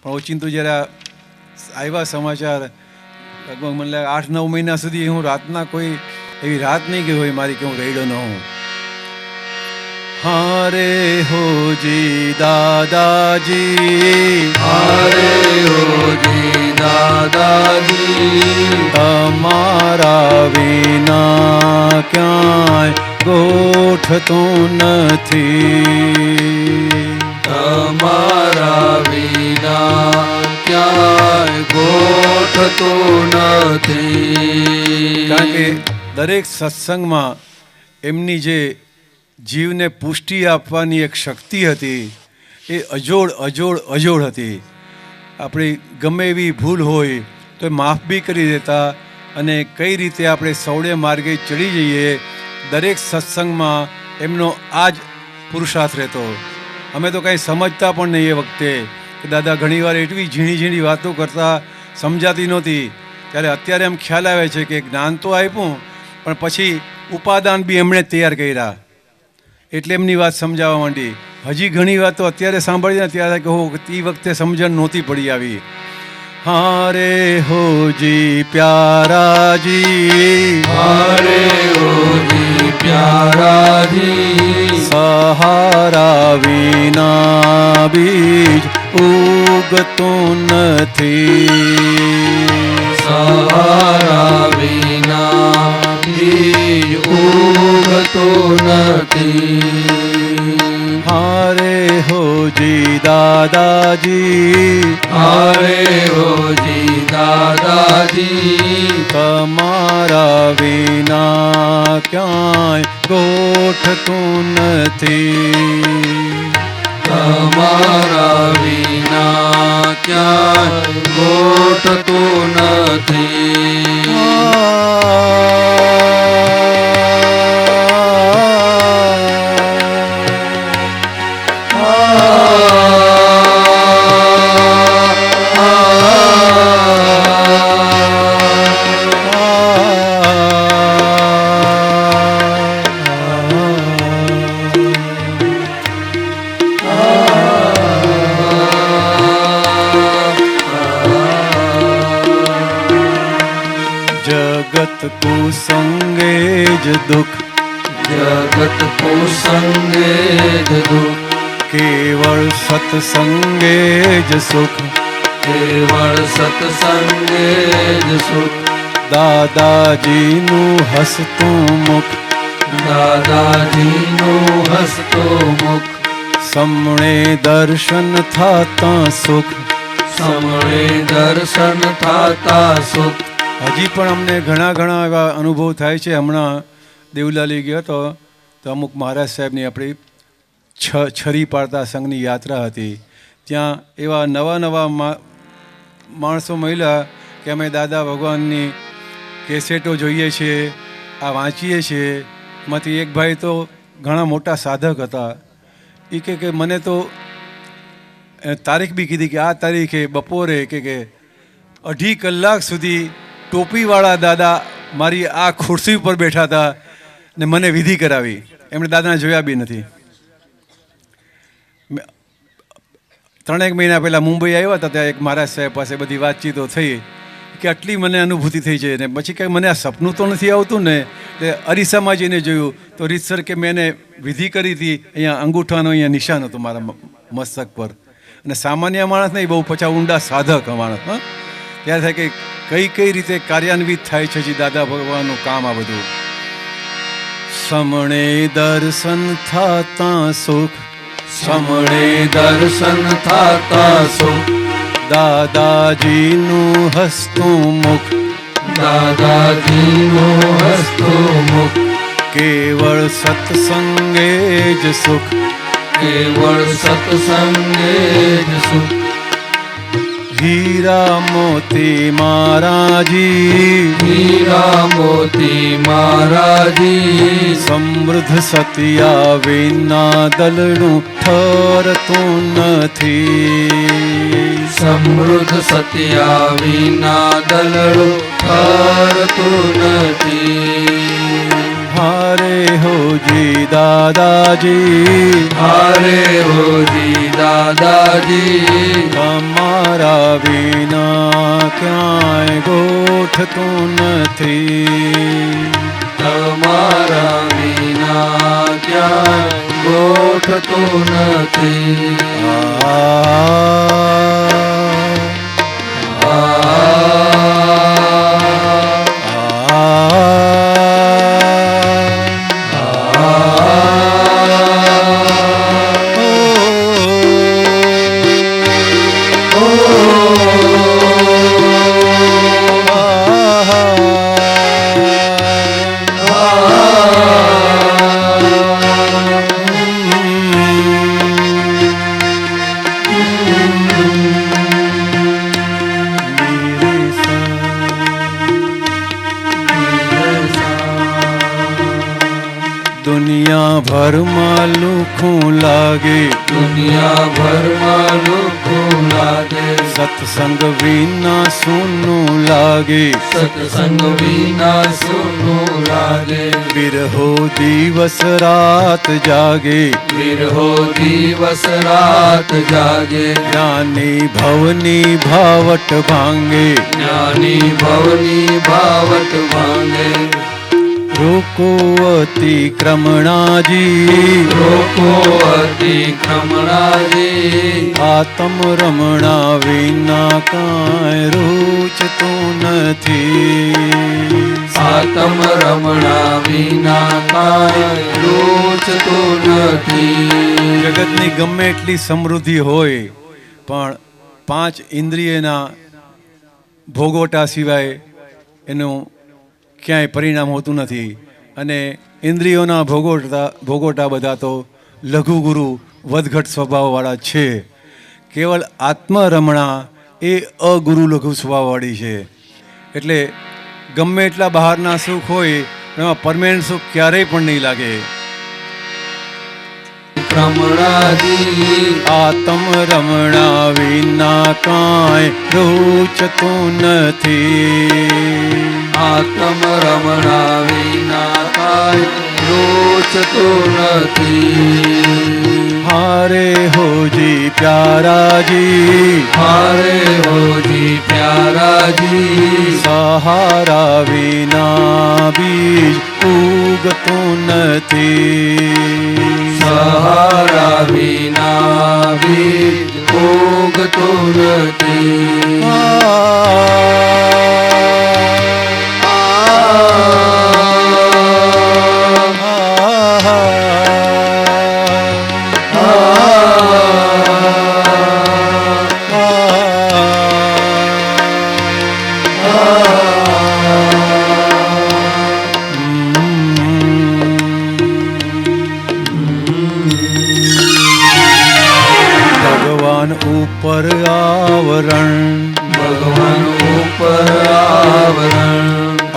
પણ ઓચિંતું જ્યારે આવ્યા સમાચાર, લગભગ મને લાગે 8-9 મહિના સુધી હું રાતના કોઈ એવી રાત નહીં ગઈ હોય મારી કે હું રેડ્યો ન હોઉં. હારે હોજી દાદાજી, હારે હોજી દાદાજી, તમારા વિના ક્યાંય ગોઠતો નથી. તમારા વિના ક્યાંય ગોઠતો નથી. કારણ કે દરેક સત્સંગમાં એમની જે જીવને પુષ્ટિ આપવાની એક શક્તિ હતી એ અજોડ હતી. આપણી ગમે એવી ભૂલ હોય તો એ માફ બી કરી દેતા અને કઈ રીતે આપણે સૌડે માર્ગે ચડી જઈએ દરેક સત્સંગમાં એમનો આ જ પુરુષાર્થ રહેતો. અમે તો કાંઈ સમજતા પણ નહીં એ વખતે કે દાદા ઘણીવાર એટલી ઝીણી વાતો કરતા સમજાતી નહોતી. ત્યારે અત્યારે એમ ખ્યાલ આવે છે કે જ્ઞાન તો આપ્યું પણ પછી ઉપાદાન બી એમણે તૈયાર કર્યા એટલે એમની વાત સમજાવવા માંડી. હજી ઘણી વાતો અત્યારે સાંભળીને ત્યારે કે હો તે વખતે સમજણ નહોતી પડી આવી. હારે હોજી પ્યારાજી, હારે હોજી પ્યારાજી, સહારા વિના બીજ ઉગતું નથી. સહારા વિના બીજ ઉગતો નથી. હારે હોજી દાદાજી, હારે હોજી દાદાજી, તમારા વિના ક્યાંય ગોઠતું નથી. તમારા વિના ક્યાંય ગોઠતો નથી. જગત કુસંગે જ દુઃખ, જગત કુસંગે જ દુઃખ, કેવળ સત્સંગે જ સુખ. કેવળ સત્સંગે જ સુખ. દાદાજીનું હસતું મુખ, દાદાજીનું હસતું મુખ, સમણે દર્શન થાતા સુખ. સમળે દર્શન થાતા સુખ. હજી પણ અમને ઘણા એવા અનુભવ થાય છે. હમણાં દેવલાલી ગયો હતો તો અમુક મહારાજ સાહેબની આપણી છરી પાડતા સંઘની યાત્રા હતી. ત્યાં એવા નવા માણસો મળ્યા કે અમે દાદા ભગવાનની કેસેટો જોઈએ છીએ, આ વાંચીએ છીએ. એમાંથી એક ભાઈ તો ઘણા મોટા સાધક હતા. એ કે મને તો તારીખ બી કીધી કે આ તારીખે બપોરે કે 2.5 કલાક સુધી ટોપીવાળા દાદા મારી આ ખુરશી ઉપર બેઠા હતા ને મને વિધિ કરાવી. એમણે દાદાને જોયા બી નથી. 3 મહિના પહેલાં મુંબઈ આવ્યા હતા ત્યાં એક મહારાજ સાહેબ પાસે બધી વાતચીતો થઈ કે આટલી મને અનુભૂતિ થઈ છે ને પછી કંઈ મને આ સપનું તો નથી આવતું ને. એટલે અરીસામાં જઈને જોયું તો રીતસર કે મેં એને વિધિ કરી હતી. અહીંયા અંગૂઠાનો અહીંયા નિશાન હતું મારા મસ્તક પર. અને સામાન્ય માણસ નહીં, બહુ પછા ઊંડા સાધક માણસ. હા, ત્યારે થાય કે કઈ રીતે કાર્યાન્વિત થાય છે જી દાદા ભગવાનનું કામ આ બધું. સમણે દર્શન થાતા સુખ, સમળે દર્શન થાતા સુખ. દાદાજીનું હસતું મુખ, દાદાજીનું હસતું મુખ, કેવળ સત્સંગે જ સુખ. કેવળ સત્સંગે જ સુખ. હીરા મોતી મારાજી, હીરા મોતી મારાજી, સમૃદ્ધ સતિયા વિના દલડું ઠરતું નથી. સમૃદ્ધ સત્યા વિના દલડું ઠરતું નથી. હારે હોજી દાદાજી, હારે હોજી દાદાજી, તમારા તમારા વિના ક્યાંય ગોઠતું નથી. તમારા વિના ક્યાંય ગોઠતું નથી. દુનિયા ભરમાં લુખું લાગે, દુનિયા ભરમાં લુખું લાગે, સત્સંગ વિના સૂનું લાગે, સત્સંગ વિના સૂનું લાગે. બિરહો દિવસ રાત જાગે, વિરહો દિવસ રાત જાગે, જ્ઞાની ભવની ભાવટ ભાંગે, જ્ઞાની ભવની ભાવટ ભાંગે. રોકો અતિક્રમણાજી, રોકો અતિક્રમણાજી, આત્મ રમણા વિના કાંઈ રૂચતું નથી. આત્મ રમણા વિના કાંઈ રૂચતું નથી. જગતની ગમે એટલી સમૃદ્ધિ હોય પણ 5 ઇન્દ્રિયના ભોગવટા સિવાય એનું ક્યાંય પરિણામ હોતું નથી. અને ઇન્દ્રિયોના ભોગવટા બધા તો લઘુગુરુ વધઘટ સ્વભાવવાળા છે. કેવલ આત્મરમણા એ અગુરુ લઘુ સ્વભાવવાળી છે. એટલે ગમે એટલા બહારના સુખ હોય એમાં પરમેનન્ટ સુખ ક્યારેય પણ નહીં લાગે. રમણાજી, આત્મ રમણા વિના કાંઈ રૂચતું નથી. આત્મ રમણા વિના કાંઈ રૂચતું નથી. હારે હોજી પ્યારાજી, હારે હોજી પ્યારાજી, સહારા વિના બીજ ઉગતું નથી. સહારા વિના બીજ ઉગતું નથી. ભગવાન ઉપર આવરણ, ભગવાન ઉપર આવરણ,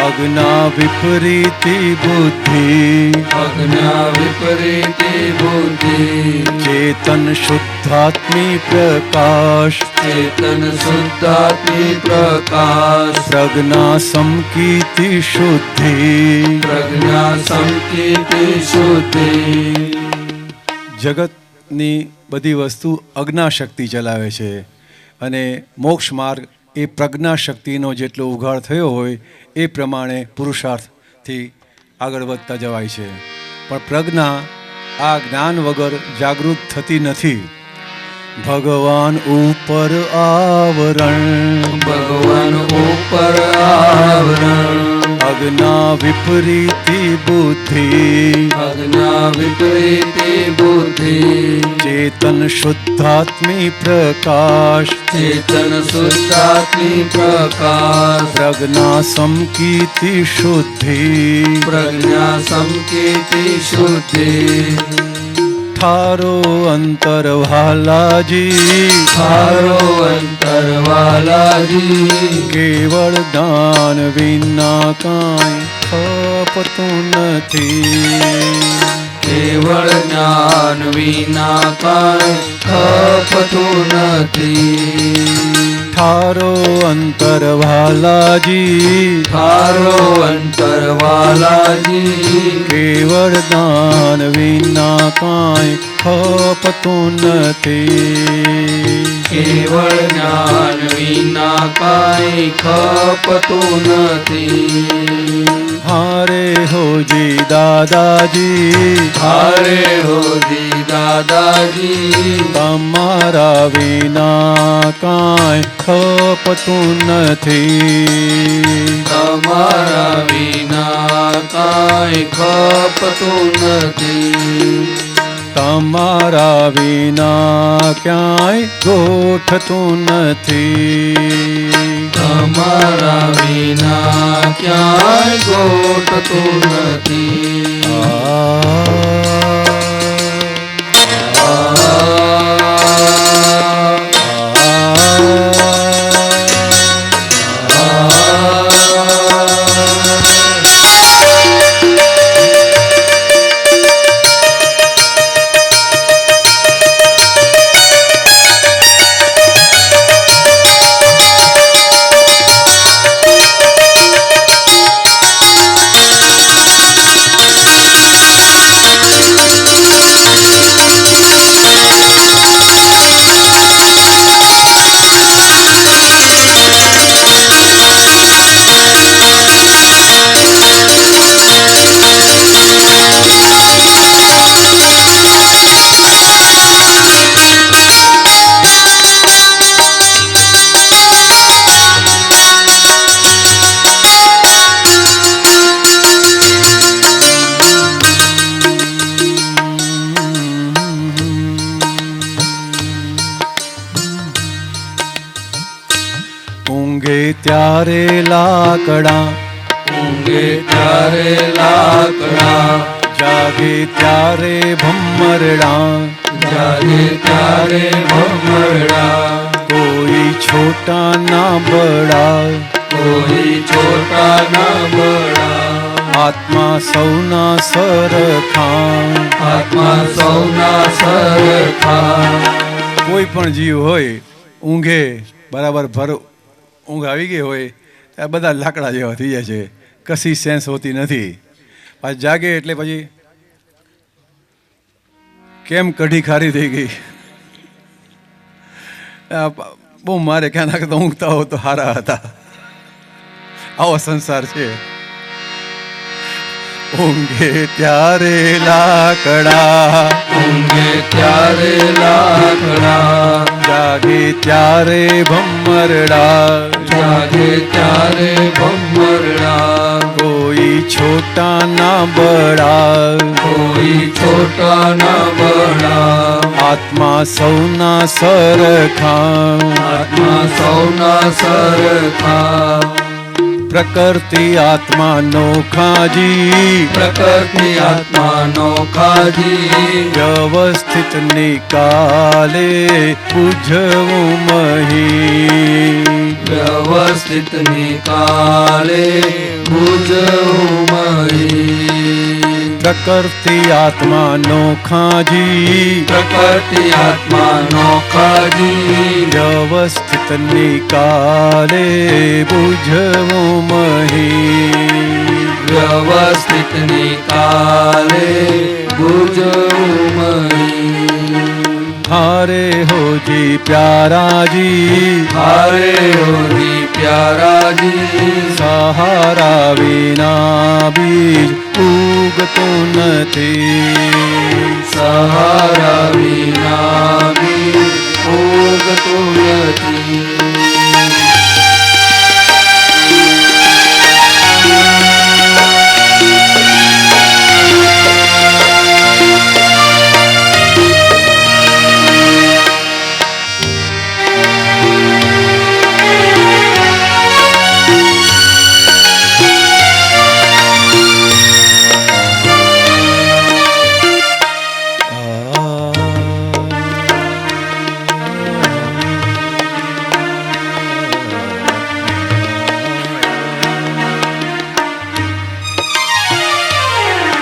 અજ્ઞા વિપરીતી બુદ્ધિ, અજ્ઞા વિપરીતી બુદ્ધિ, ચેતન શુદ્ધાત્મી પ્રકાશ, ચેતન શુદ્ધાત્મી પ્રકાશ, પ્રજ્ઞા સમકીર્તિ શુદ્ધિ. પ્રજ્ઞા સંકીર્તિ શુદ્ધિ. જગતની બધી વસ્તુ અજ્ઞાશક્તિ ચલાવે છે અને મોક્ષ માર્ગ એ પ્રજ્ઞાશક્તિનો જેટલો ઉઘાડ થયો હોય એ પ્રમાણે પુરુષાર્થથી આગળ વધતા જવાય છે. પણ પ્રજ્ઞા આ જ્ઞાન વગર જાગૃત થતી નથી. ભગવાન ઉપર આવરણ, ભગવાન ઉપર આવરણ, અજ્ઞા વિપરીતી બુદ્ધિ, અજ્ઞા વિપરીતી બુદ્ધિ, ચેતન શુદ્ધાત્મી પ્રકાશ, ચેતન શુદ્ધાત્મી પ્રકાશ, પ્રજ્ઞા સમકીર્તિ શુદ્ધિ. પ્રજ્ઞા સંકીર્તિ શુદ્ધિ. ઠારો અંતર વાલાજી, હારો અંતરવાલાજી, કેવળ દાન વિના કાંઈ ખપતું નથી. કેવળ જ્ઞાન વિના કાંઈ ખપતું નથી. ઠારો અંતર વાલાજી, હારો અંતરવાલાજી, કેવળ દાન વિના કાંઈ ખપતું નથી. કેવળ જ્ઞાન વિના કાંઈ ખપતું નથી. હારે હોજી દાદાજી, હારે હોજી દાદાજી, તમારા વિના કાંઈ ખપતું નથી. તમારા વિના કાંઈ ખપતું નથી. તમારા વિના ક્યાંય ગોઠતું નથી. તમારા વિના ક્યાંય ગોઠતું નથી. ઊંઘે ત્યારે લાકડા, ઊંઘે ત્યારે લાકડા, જાગે ત્યારે ભમરડા, જાગે ત્યારે ભમરડા. કોઈ છોટા ના બડા, કોઈ છોટા ના બડા. આત્મા સૌના સરખા. આત્મા સૌના સરખા. કોઈ પણ જીવ હોય ઊંઘે બરાબર ભર ઊંઘ આવી ગઈ હોય ત્યાં બધા લાકડા જેવા થઈ જાય છે, કશી સેન્સ હોતી નથી. પાછી જાગે એટલે પછી કેમ કઢી ખારી થઈ ગઈ, બહુ મારે ક્યાં નાખતા ઊંઘતા હો તો સારા હતા. આવો સંસાર છે. ઊંઘે ત્યારે લાકડા, ઊંઘે ત્યારે લાકડા, જાગે ત્યારે ભમરડા, જાગે ત્યારે ભમરડા. કોઈ છોટા ના બડા, કોઈ છોટા ના બડા. આત્મા સૌના સરખા. આત્મા સૌના સરખા. પ્રકૃતિ આત્મા નોખાજી, પ્રકૃતિ આત્માનો ખાજી, વ્યવસ્થિત નિકાલે પૂજવું મહી. વ્યવસ્થિત નિકાલે પૂજવું મહી. પ્રકૃતિ આત્મા નોખાજી, પ્રકૃતિ આત્માનો ખાજી, વ્યવસ્થિત નિકાલે પૂજવું મહી. વ્યવસ્થિત નિકાલે પૂજવું મહી. હારે હોજી પ્યારાજી, હારે હોજી પ્યારાજી, સહારા વિના બીજ ઉગતું નથી. સહારા વિના બી ઉગતું નથી.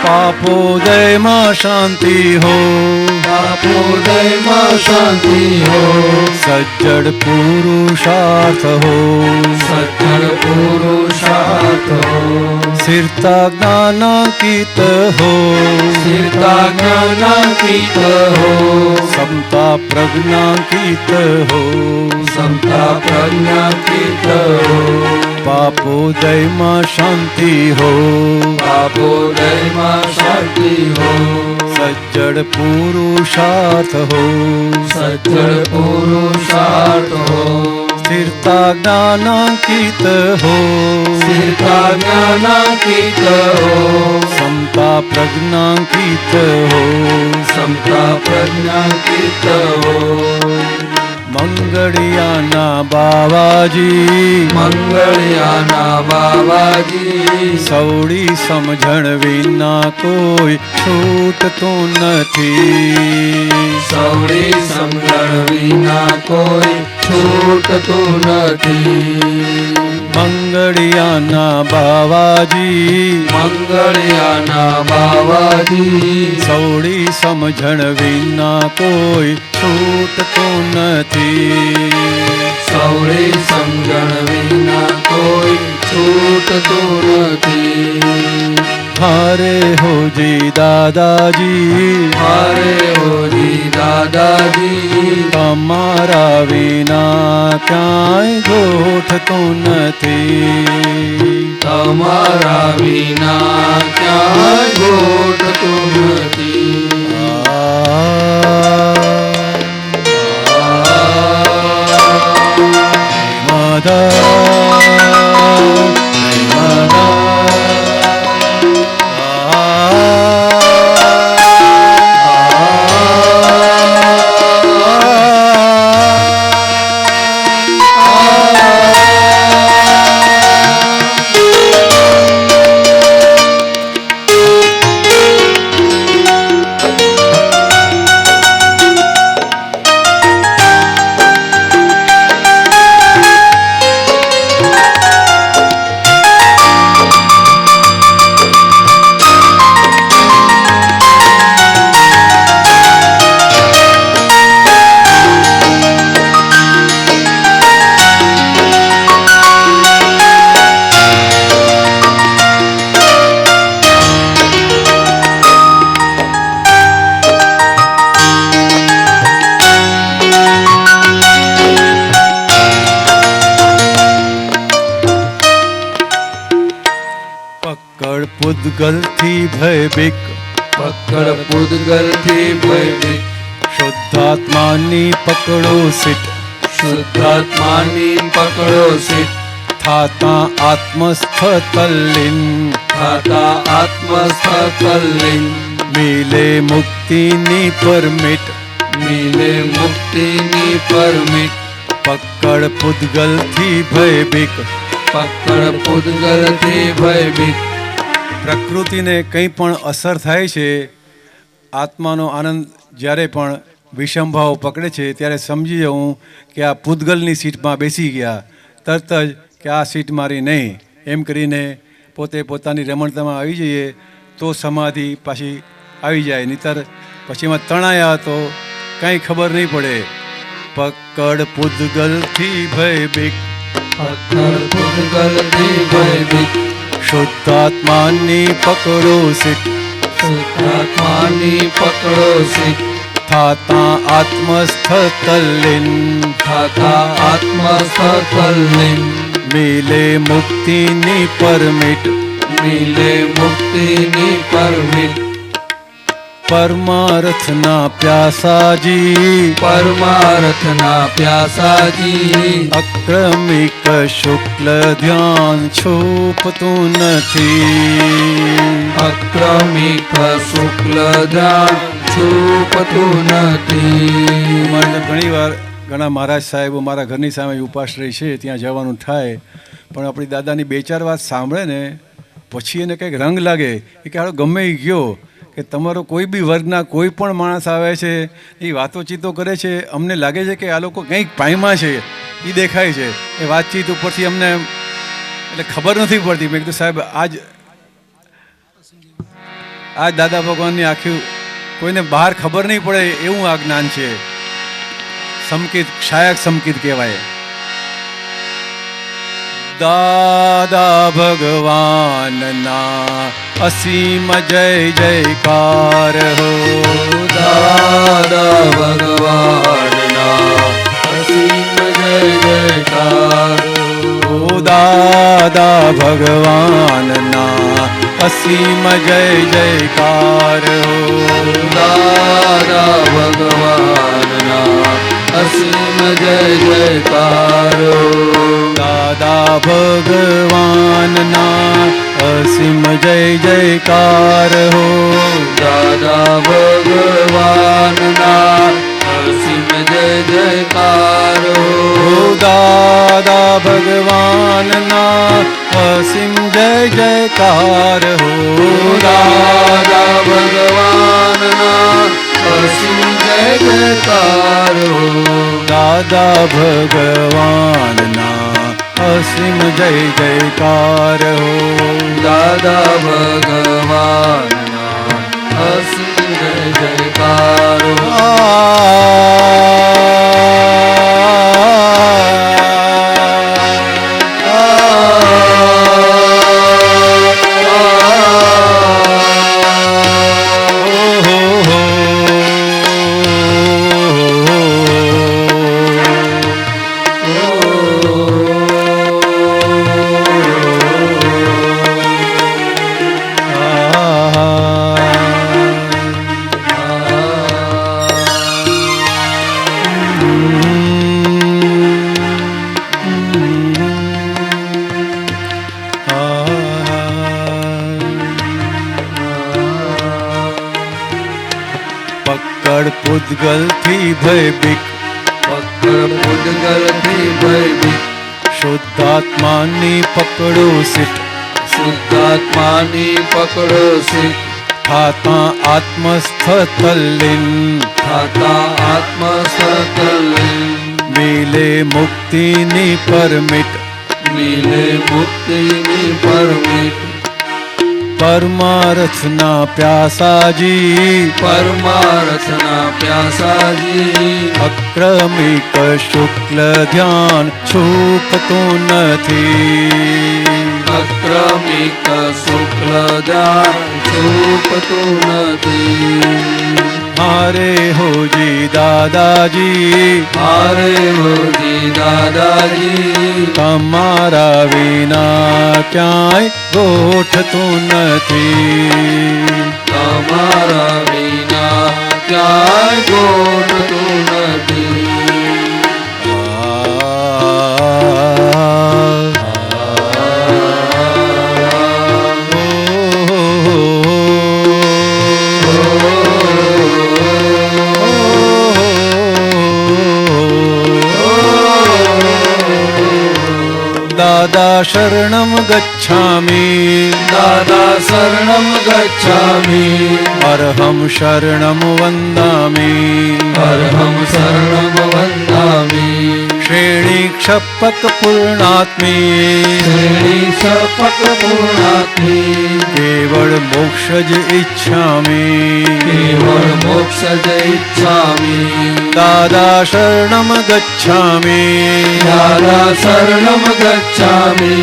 પાપોદયમાં શાંતિ હો, પાપોદયમાં શાંતિ હો, સજ્જડ પુરુષાર્થ હો, સજ્જડ પુરુષાર્થ હો, સ્થિરતા જ્ઞાનાંકિત હો, સ્થિરતા જ્ઞાનાંકિત હો, સમતા પ્રજ્ઞાંકિત હો, સમતા પ્રજ્ઞાંકિત હો, પાપોદયમાં શાંતિ હો, પાપોદયમાં શાંતિ હો, સજ્જડ પુરુષાર્થ હો, સજ્જડ પુરુષાર્થ હો, સ્થિરતા જ્ઞાનાંકિત હો, સ્થિરતા જ્ઞાનાંકિત હો, સમતા પ્રજ્ઞાંકિત હો, સમતા પ્રજ્ઞાંકિત હો, મંગળિયાના બાવાજી, મંગળિયાના બાવાજી, સૌડી સમજણ વિના કોઈ છૂટતું નથી, સૌડી સમજણ વિના કોઈ છૂટતું નથી. મંગળિયાના બાવાજી, મંગળિયાના બાવાજી, સૌડી સમજણ વિના કોઈ છૂટતું નથી, સૌડી સમજણ વિના કોઈ છૂટતું નથી. હારે હોજી દાદાજી, હારે હોજી દાદાજી, તમારા વિના ક્યાંય ગોઠતું નથી, તમારા વિના ક્યાંય ગોઠતું નથી. પૂદગલથી ભયભીક, પકડ પૂદગલથી ભયભીત, શુદ્ધાત્માની પકડો સીટ, શુદ્ધાત્માની પકડો સીટ, થાતા આત્મસ્થ તલ્લીન, થાતા આત્મસ્થ તલ્લીન, મિલે મુક્તિની પરમિટ, મિલે મુક્તિની પરમિટ, પકડ પૂદગલથી ભયભીક. પકડ પૂદગલથી ભયભીત. પ્રકૃતિને કંઈ પણ અસર થાય છે, આત્માનો આનંદ જ્યારે પણ વિષમભાવ પકડે છે ત્યારે સમજી જવું કે આ પૂદગલની સીટમાં બેસી ગયા, તરત જ કે આ સીટ મારી નહીં એમ કરીને પોતે પોતાની રમણતામાં આવી જઈએ તો સમાધિ પાછી આવી જાય, નહીંતર પછી એમાં તણાયા તો કંઈ ખબર નહીં પડે. પકડ પૂદગલથી ભયભીક, પકડ પૂદગલથી ભયભીત, શુદ્ધાત્માની પકડો સીટ, શુદ્ધાત્માની પકડો સીટ, થાતા આત્મસ્થ તલ્લીન, થાતા આત્મસ્થ તલ્લીન, મિલે મુક્તિની પરમિટ, મિલે મુક્તિની પરમિટ. પરમાર્થના પ્યાસાજી, પરમાર્થના પ્યાસાજી, અક્રમિક શુક્લ ધ્યાન છૂપતું નથી, અક્રમિક શુક્લ ધ્યાન છૂપતું નથી. અમારે ઘણી વાર ઘણા મહારાજ સાહેબો મારા ઘરની સામે ઉપાશ્રય છે ત્યાં જવાનું થાય, પણ આપણી દાદાની બે ચાર વાત સાંભળે ને પછી એને કંઈક રંગ લાગે કે હાલો ગમે એ ગયો કે તમારો કોઈ બી વર્ગના કોઈ પણ માણસ આવે છે એ વાતોચીતો કરે છે, અમને લાગે છે કે આ લોકો કંઈક પાયમાં છે એ દેખાય છે એ વાતચીત ઉપરથી અમને એટલે ખબર નથી પડતી. મેં કીધું સાહેબ આજ દાદા ભગવાનની આખી કોઈને બહાર ખબર નહીં પડે એવું આ જ્ઞાન છે. સંકેત ક્ષાયક સંકેત કહેવાય. દાદા ભગવાનના અસીમ જય જયકાર હો. દાદા ભગવાનના અસીમ જય જયકાર ઓ દાદા ભગવાનના અસીમ જય જયકાર હો. દાદા ભગવાનના અસીમ જય જયકાર દાદા ભગવાનના અસીમ જય જયકાર હો. દાદા ભગવાનના અસીમ જય જયકાર દાદા ભગવાનના અસીમ જય જયકાર હો. દાદા ભગવાનના અસીમ જય જયકાર દાદા ભગવાનના અસીમ જય જયકાર હો. દાદા ભગવાનના અસીમ જય જયકાર પકડ પૂતગલથી ભયભીત, પકડ પૂતગલથી ભયભીત, શુદ્ધાત્માની પકડો સિદ્ધ, શુદ્ધાત્માની પકડો સિદ્ધ, થાતા આત્મસ્થ તલ્લીન, થાતા આત્મસતલીન, મિલે મુક્તિની પરમિટ, મિલે મુક્તિની પરમિટ, પરમાર્થના પ્યાસાજી, પરમાર્થના પ્યાસાજી, અક્રમિક શુક્લ ધ્યાન છૂપતું નથી. અક્રમિક શુક્લ ધ્યાન છૂપતું નથી. હારે હોજી દાદાજી, હારે હોજી દાદાજી, તમારા વિના ક્યાંય ગોઠતું નથી. તમારા વિના ક્યાંય ગોઠતું નથી. દાદા શરણમ ગચ્છામિ, દાદા શરણમ ગચ્છામિ, અર્હમ શરણમ વંદામિ, અર્હમ શરણમ વંદામિ, શ્રેણી ક્ષપક પૂર્ણાત્મી, શ્રેણી સપક પૂર્ણાત્મી, કેવળ મોક્ષ જ ઈચ્છામિ, કેવળ મોક્ષ જ ઈચ્છામિ. દાદા શરણમ ગચ્છામિ, દાદા શરણમ ગચ્છામિ,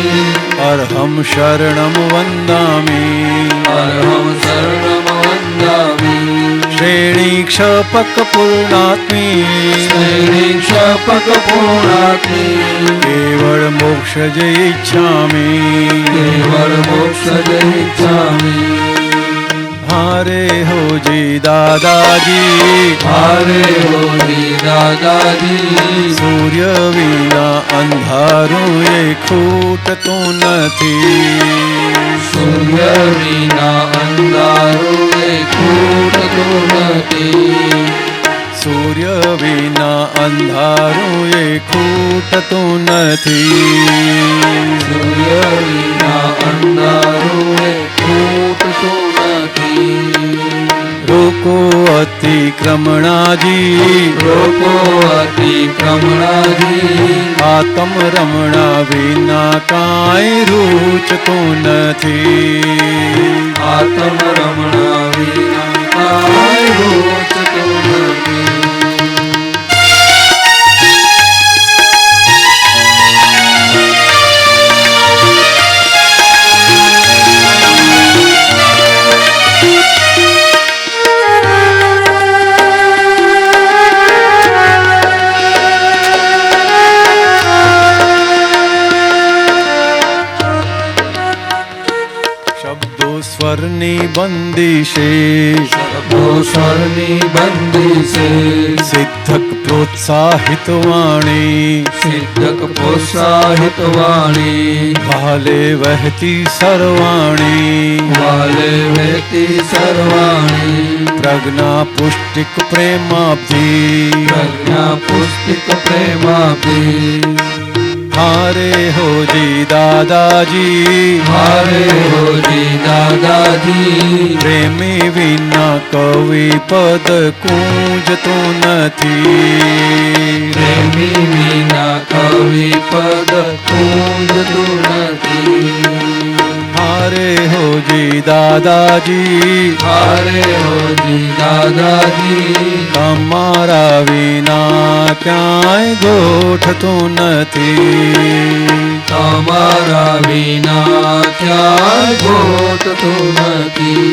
અર્હમ શરણમ વંદામિ, અર્હમ શરણમ વંદામિ, શ્રેણી ક્ષપક પૂર્ણાત્મી, શ્રેણી સપક પૂર્ણાત્મી, કેવળ મોક્ષ જ ઈચ્છામિ, કેવળ મોક્ષ જ ઈચ્છામિ. હારે હોજી દાદાજી, હારે હોજી દાદાજી, સૂર્ય વિના અંધારું એ ખૂટતું નથી. સૂર્ય વિના અંધારું એ ખૂટતું નથી. સૂર્ય વિના અંધારું એ ખૂટતું નથી. સૂર્ય વિના અંધારું એ ખૂટતું નથી. રોકો અતિક્રમણાજી, રોકો અતિક્રમણાજી, આત્મ રમણા વિના કાંઈ રૂચતું નથી. આત્મ રમણા વિના કાંઈ રોચતું નથી. સ્વરની બંદીશે, શબ્દો સ્વરની બંદીશે, સિદ્ધક પ્રોત્સાહિત વાણી, સિદ્ધક પ્રોત્સાહિત વાણી, ભાલે વહેતી સર્વાણી, વાલે વહેતી સર્વાણી, પ્રજ્ઞા પુષ્ટિક પ્રેમાબ્ધિ, પ્રજ્ઞા પુસ્તિક પ્રેમાભી, હારે હોજી દાદાજી, હારે હોજી દાદાજી, પ્રેમી વિના કવિ પદ કૂંજતો નથી, પ્રેમી વિના કવિ પદ કૂંજતું નથી, હારે હોજી દાદાજી, હારે હોજી દાદાજી, તમારા વિના ક્યાંય ગોઠતું નથી, તમારા વિના ક્યાંય ગોતતું નથી.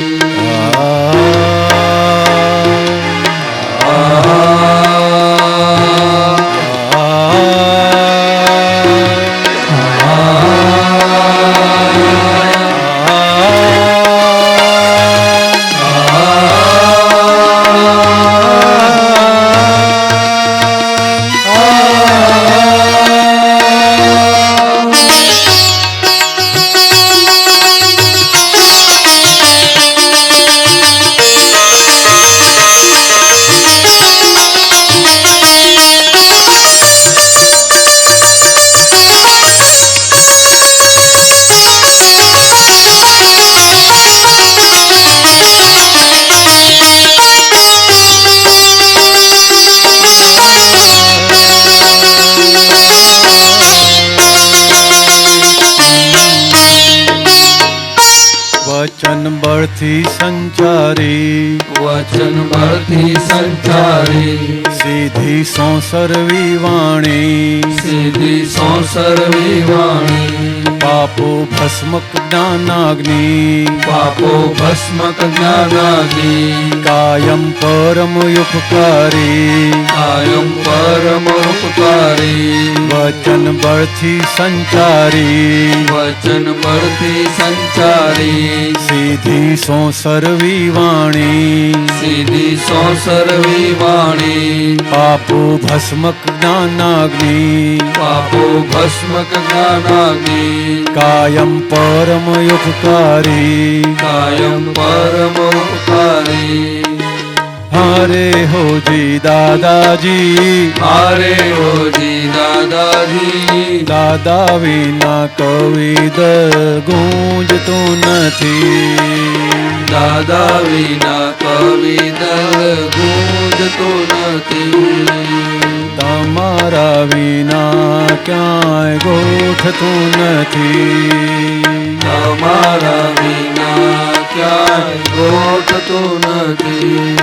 વચન બળથી સંચારી, વચન બળથી સંચારી, સીધી સોંસરવી વાણી, સીધી સોંસરવી વાણી, પાપો ભસ્મક જ્ઞાનાગ્નિ, પાપો ભસ્મક જ્ઞાનાગ્નિ, કાયમ પરમ ઉપકારી, કાયમ પરમ ઉપકારી, વચન બળથી સંચારી, વચન બળથી સંચારી, સીધી સોંસરવી વાણી, સીધી સોંસરવી વાણી, પાપો ભસ્મક જ્ઞાનાગ્નિ, પાપો ભસ્મક જ્ઞાનાગ્નિ, કાયમ પરમ ઉપકારી, કાયમ પરમ ઉપકારી, હારે હોજી દાદાજી, હારે હોજી દાદાજી, દાદા વિના કવિ ગૂંજતું નથી, દાદા વિના કવિ દલ ગૂંજતું નથી, તમારા વિના ક્યાંય ગોઠતું નથી, તમારા વિના ક્યાંય ગોઠતું નથી,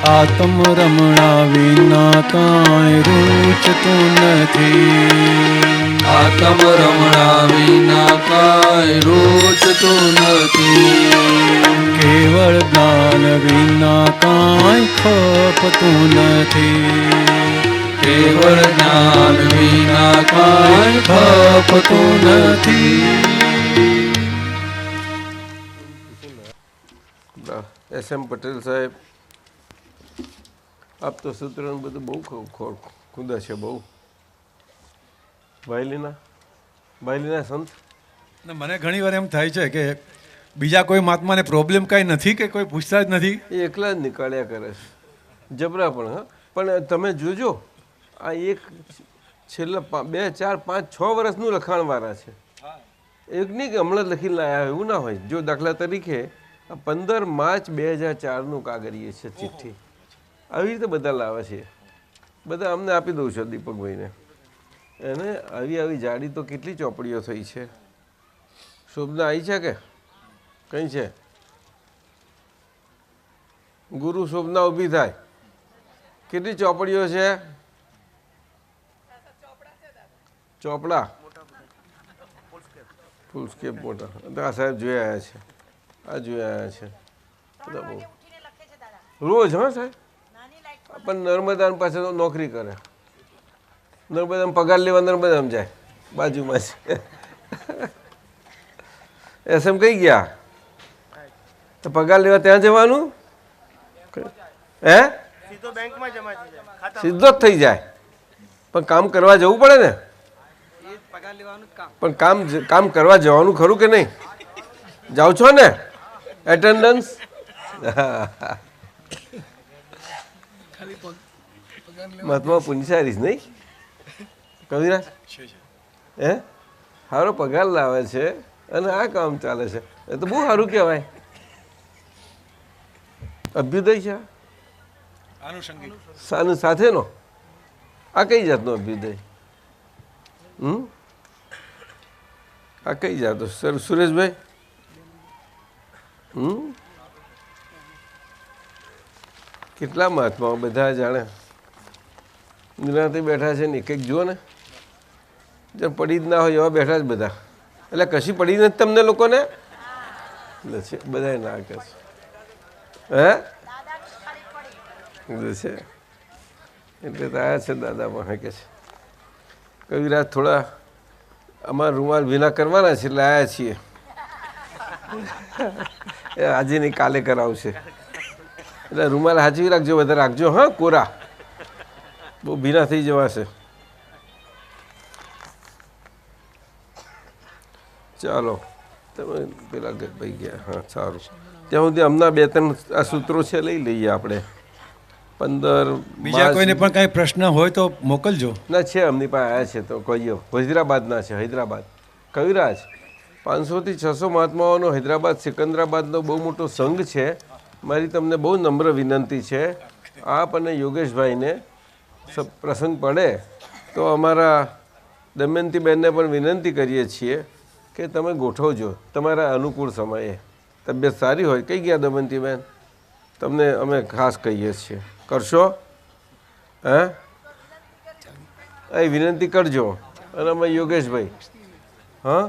આત્મ રમણા વિના કાંઈ રૂચતું નથી, આત્મ રમણા વિના કાંઈ રૂચતું નથી, કેવળ જ્ઞાન વિના કાંઈ ખપતું નથી, કેવળ જ્ઞાન વિના કાંઈ ખપતું નથી. એસ એમ પટેલ સાહેબ, આપ તો સૂત્રનું બધું બહુ ખુદા છે, બહુ વાયલીના સંત. ને મને ઘણી વાર એમ થાય છે કે બીજા કોઈ મહાત્માને પ્રોબ્લેમ કાંઈ નથી કે કોઈ પૂછતા જ નથી, એ એકલા જ નીકળ્યા કરે છે, જબરા પણ. હા, પણ તમે જોજો, આ એક છેલ્લા 2, 4, 5, 6 વર્ષનું લખાણવાળા છે, એક નહીં કે હમણાં લખીને લાયા એવું ના હોય. જો દાખલા તરીકે 15 માર્ચ 2004નું કાગળીએ છે ચિઠ્ઠી, આવી રીતે બધા લાવે છે, બધા અમને આપી દઉં છું દીપકભાઈને. એને આવી જાડી તો કેટલી ચોપડીઓ થઈ છે. શોભના આવી છે કે કઈ છે? ગુરુ શોભના ઊભી થાય. કેટલી ચોપડીઓ છે? ચોપડા ફૂલ સ્કેપ મોટા. આ સાહેબ જોઈ આવ્યા છે, આ જોઈ આવ્યા છે બધા બહુ રોજ. હા સાહેબ, પણ નર્મદા પાસે તો નોકરી કરે, નર્મદામાં પગાર લેવા નર્મદામાં જાય, બાજુમાં છે. એસ એમ કઈ ગયા? તો પગાર લેવા ત્યાં જવાનું હે સીધો જ થઈ જાય પણ કામ કરવા જવું પડે ને પણ કામ કરવા જવાનું ખરું કે નહીં જાઓ છો ને એટેન્ડન્સ મહાત્મા પુંજારીશ નહીં કવિરાજ હે સારો પગાર લાવે છે અને આ કામ ચાલે છે એ તો બહુ સારું કહેવાય અભ્યુદય છે સાથેનો આ કઈ જાતનો અભ્યુદય આ કઈ જાતનો સર સુરેશભાઈ કેટલા મહાત્માઓ બધા જાણે નિરાંતે બેઠા છે ને એક જુઓ ને જેમ પડી જ ના હોય એવા બેઠા જ બધા એટલે કશી પડી નથી તમને લોકોને બધા ના કે હે છે એટલે તો આવ્યા છે દાદા પણ કે છે કવિરાજ થોડા અમારા રૂમાલ ભીના કરવાના છે એટલે આવ્યા છીએ આજે નહીં કાલે કરાવશે એટલે રૂમાલ હાચવી રાખજો વધારે રાખજો હા કોરા બહુ ભીના થઈ જવાશે ચાલો તમે પેલા ભાઈ ગયા હા સારું ત્યાં સુધી હમણાં 2-3 આ સૂત્રો છે લઈ લઈએ આપણે 15 બીજા કોઈને પણ કાંઈ પ્રશ્ન હોય તો મોકલજો ના છે અમની પાસે આવ્યા છે તો કહીએ હૈદરાબાદના છે હૈદરાબાદ કવિરાજ 500 થી 600 મહાત્માઓનો હૈદરાબાદ સિકંદરાબાદનો બહુ મોટો સંઘ છે મારી તમને બહુ નમ્ર વિનંતી છે આપ અને યોગેશભાઈને પ્રસંગ પડે તો અમારા દમયંતીબેનને પણ વિનંતી કરીએ છીએ કે તમે ગોઠવજો તમારા અનુકૂળ સમયે તબિયત સારી હોય કઈ ગયા દમયંતીબેન તમને અમે ખાસ કહીએ છીએ કરશો હે એ વિનંતી કરજો અને અમે યોગેશભાઈ હા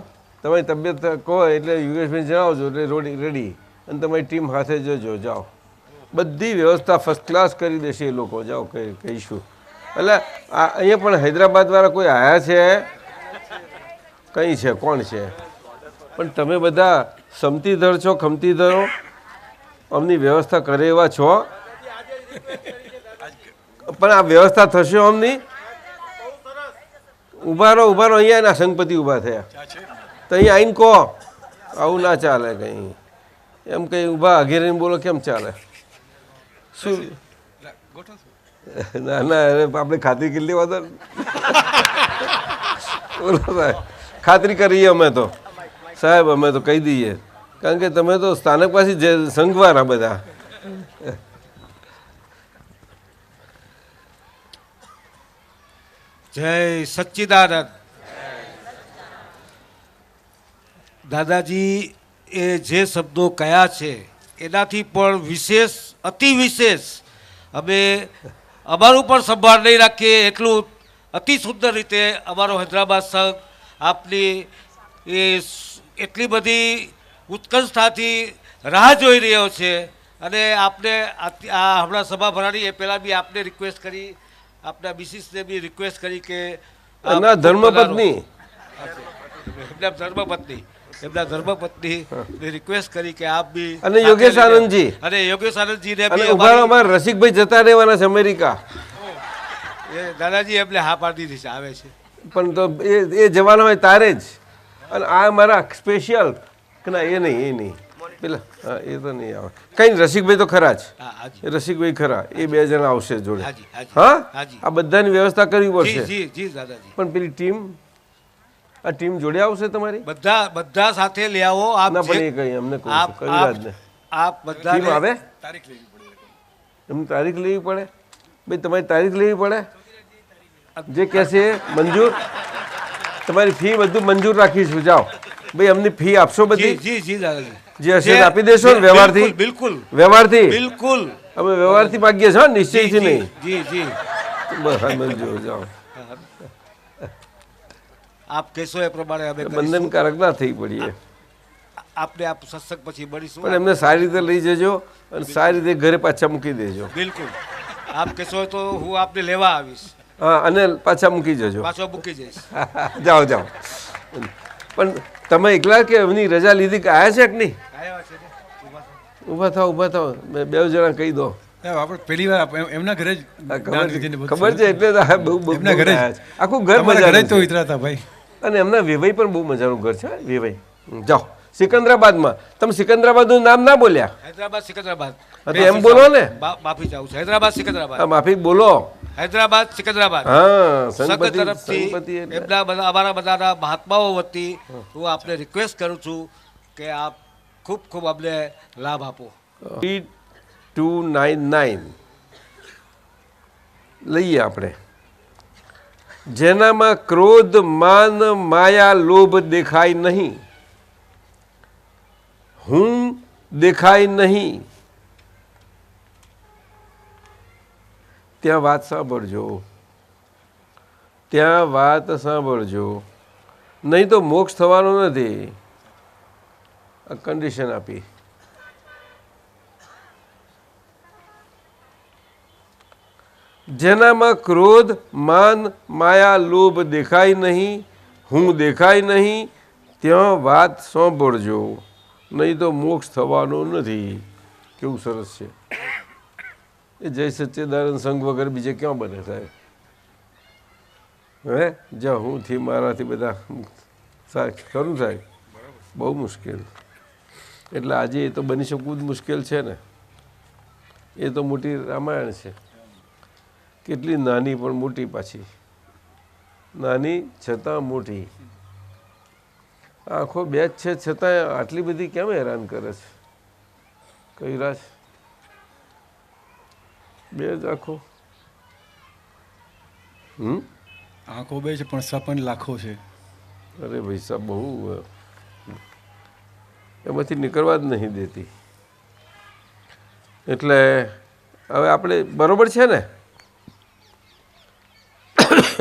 તમારી તબિયત કહો એટલે યોગેશભાઈ જણાવજો એટલે રેડી અને તમારી ટીમ હાથે જજો જાઓ બધી વ્યવસ્થા ફર્સ્ટ ક્લાસ કરી દેશે એ લોકો જાઓ કહીશું એટલે અહીંયા પણ હૈદરાબાદવાળા કોઈ આવ્યા છે કંઈ છે કોણ છે પણ તમે બધા સમતીધર છો ખમતીધરો અમની વ્યવસ્થા કરે એવા છો પણ આ વ્યવસ્થા થશે અમની ઊભા રહો અહીંયા એના સંગપતિ ઊભા થયા તો અહીંયા આવીને કહો આવું ના ચાલે કંઈ એમ કંઈ ઊભા અઘેરીને બોલો કેમ ચાલે શું ના ના આપણે ખાતરી કરી લેવા તો બોલો સાહેબ ખાતરી કરીએ અમે તો સાહેબ અમે તો કહી દઈએ કારણ કે તમે તો સ્થાનક પાછી સંઘવાળા બધા જય સચ્ચિદાનંદ દાદાજી એ જે શબ્દો કયા છે એનાથી પણ વિશેષ અતિ વિશેષ અમે અમારું પણ સંભાળ નહીં રાખીએ એટલું અતિ સુંદર રીતે અમારો હૈદરાબાદ સંઘ આપની એ એટલી બધી ઉત્કંઠતાથી રાહ જોઈ રહ્યો છે અને આપને આ હમણાં સભા ભરાણી એ પહેલાં બી આપને રિક્વેસ્ટ કરી આપના મિસિસને બી રિક્વેસ્ટ કરી કે એમના ધર્મપત્ની રિક્વેસ્ટ કરી કે આપ બી અને યોગેશ આનંદજી ને બી અમારા રસિકભાઈ જતા રહેવાના છે અમેરિકા એ દાદાજી એમને હા પાડી દીધી છે આવે છે પણ તો એ જવાના હોય તારે જ અને આ મારા સ્પેશિયલ ના એ નહીં પેલા હા એ તો નહીં આવે કઈ રસિકભાઈ તો ખરા જ રસિકભાઈ ખરા એ 2 જણા આવશે જોડે હા આ બધાની વ્યવસ્થા કરવી પડશે પણ પેલી ટીમ આ ટીમ જોડે આવશે તમારી બધા સાથે લઈ આવો આપ ના પણ એ કઈ અમને કવિરાજને આપ બધા ટીમ આવે એમ તારીખ લેવી પડે ભાઈ તમારી તારીખ લેવી પડે જે કહેશે મંજૂર તમારી ફી બધું મંજૂર રાખીશું જાઓ ભાઈ અમની ફી આપશો બધી જે હશે આપી દેશો ને વ્યવહારથી બિલકુલ અમે વ્યવહારથી માગીએ છીએ નિશ્ચયથી નહીં બસ મંજૂર જાઓ આપ કહેશો એ પ્રમાણે અમે બંધનકારક ના થઈ પડીએ આપને આપ સત્સંગ પછી મળીશું પણ એમને સારી રીતે લઈ જજો અને સારી રીતે ઘરે પાછા મૂકી દેજો બિલકુલ આપ કહેશો તો હું આપને લેવા આવીશ હા અને પાછા મૂકી જજો પાછો મૂકી જઈશ જાઓ પણ તમે એકલા કે એમની રજા લીધી કે આવ્યા છે કે નહીં ઊભા થાવ બે જણા કહી દો. આપણે પહેલી વાર એમના ઘરે જ આ જ્ઞાન વિધિને બધું ખબર છે એટલે તો આ બહુ એમના ઘરે જ. આયા છે. આખું ઘર તમારા ઘરે જ તો મજાનું છે. ઉતરાતા ભાઈ. અને એમના વેવાઈ પણ બહુ મજાનું ઘર છે વેવાઈ. જાઓ સિકંદરાબાદમાં તમે સિકંદરાબાદનું નામ ના બોલ્યા હૈદરાબાદ સિકંદરાબાદ હા, તો એમ બોલો ને. માફી ચાહું છું. હૈદરાબાદ સિકંદરાબાદ, આ માફી બોલો. હૈદરાબાદ સિકંદરાબાદ. હા સંઘ સંગપતિ તરફથી સંગપતિ એટલે એમના બધા અમારા બધાના મહાત્માઓ વતી હું આપને રિક્વેસ્ટ કરું છું કે આપ ખૂબ ખૂબ અમને લાભ આપો. 299 લઈએ આપણે. જેનામાં ક્રોધ માન માયા લોભ દેખાય નહીં, હું દેખાય નહીં, ત્યાં વાત સાંભળજો, ત્યાં વાત સાંભળજો, નહીં તો મોક્ષ થવાનો નથી. આ કન્ડિશન આપી. જેનામાં ક્રોધ માન માયા લોભ દેખાય નહીં, હું દેખાય નહીં, ત્યાં વાત સાંભળજો, નહીં તો મોક્ષ થવાનો નથી. કેવું સરસ છે એ. જય સચ્ચિદાનંદ સંઘ વગર બીજે ક્યાં બને સાહેબ? હે જ્યાં હું થી મારાથી બધા સાહેબ ખરું સાહેબ બહુ મુશ્કેલ. એટલે આજે એ તો બની શકવું જ મુશ્કેલ છે ને. એ તો મોટી રામાયણ છે. કેટલી નાની પણ મોટી, પાછી નાની છતાં મોટી. આખો બે જ છે છતાં આટલી બધી કેમ હેરાન કરે છે? કૈરાજ બે જ આખો. આંખો બે છે પણ સપન લાખો છે. અરે ભાઈ સાહેબ બહુ એમાંથી નીકળવા જ નહીં દેતી. એટલે હવે આપણે બરોબર છે ને?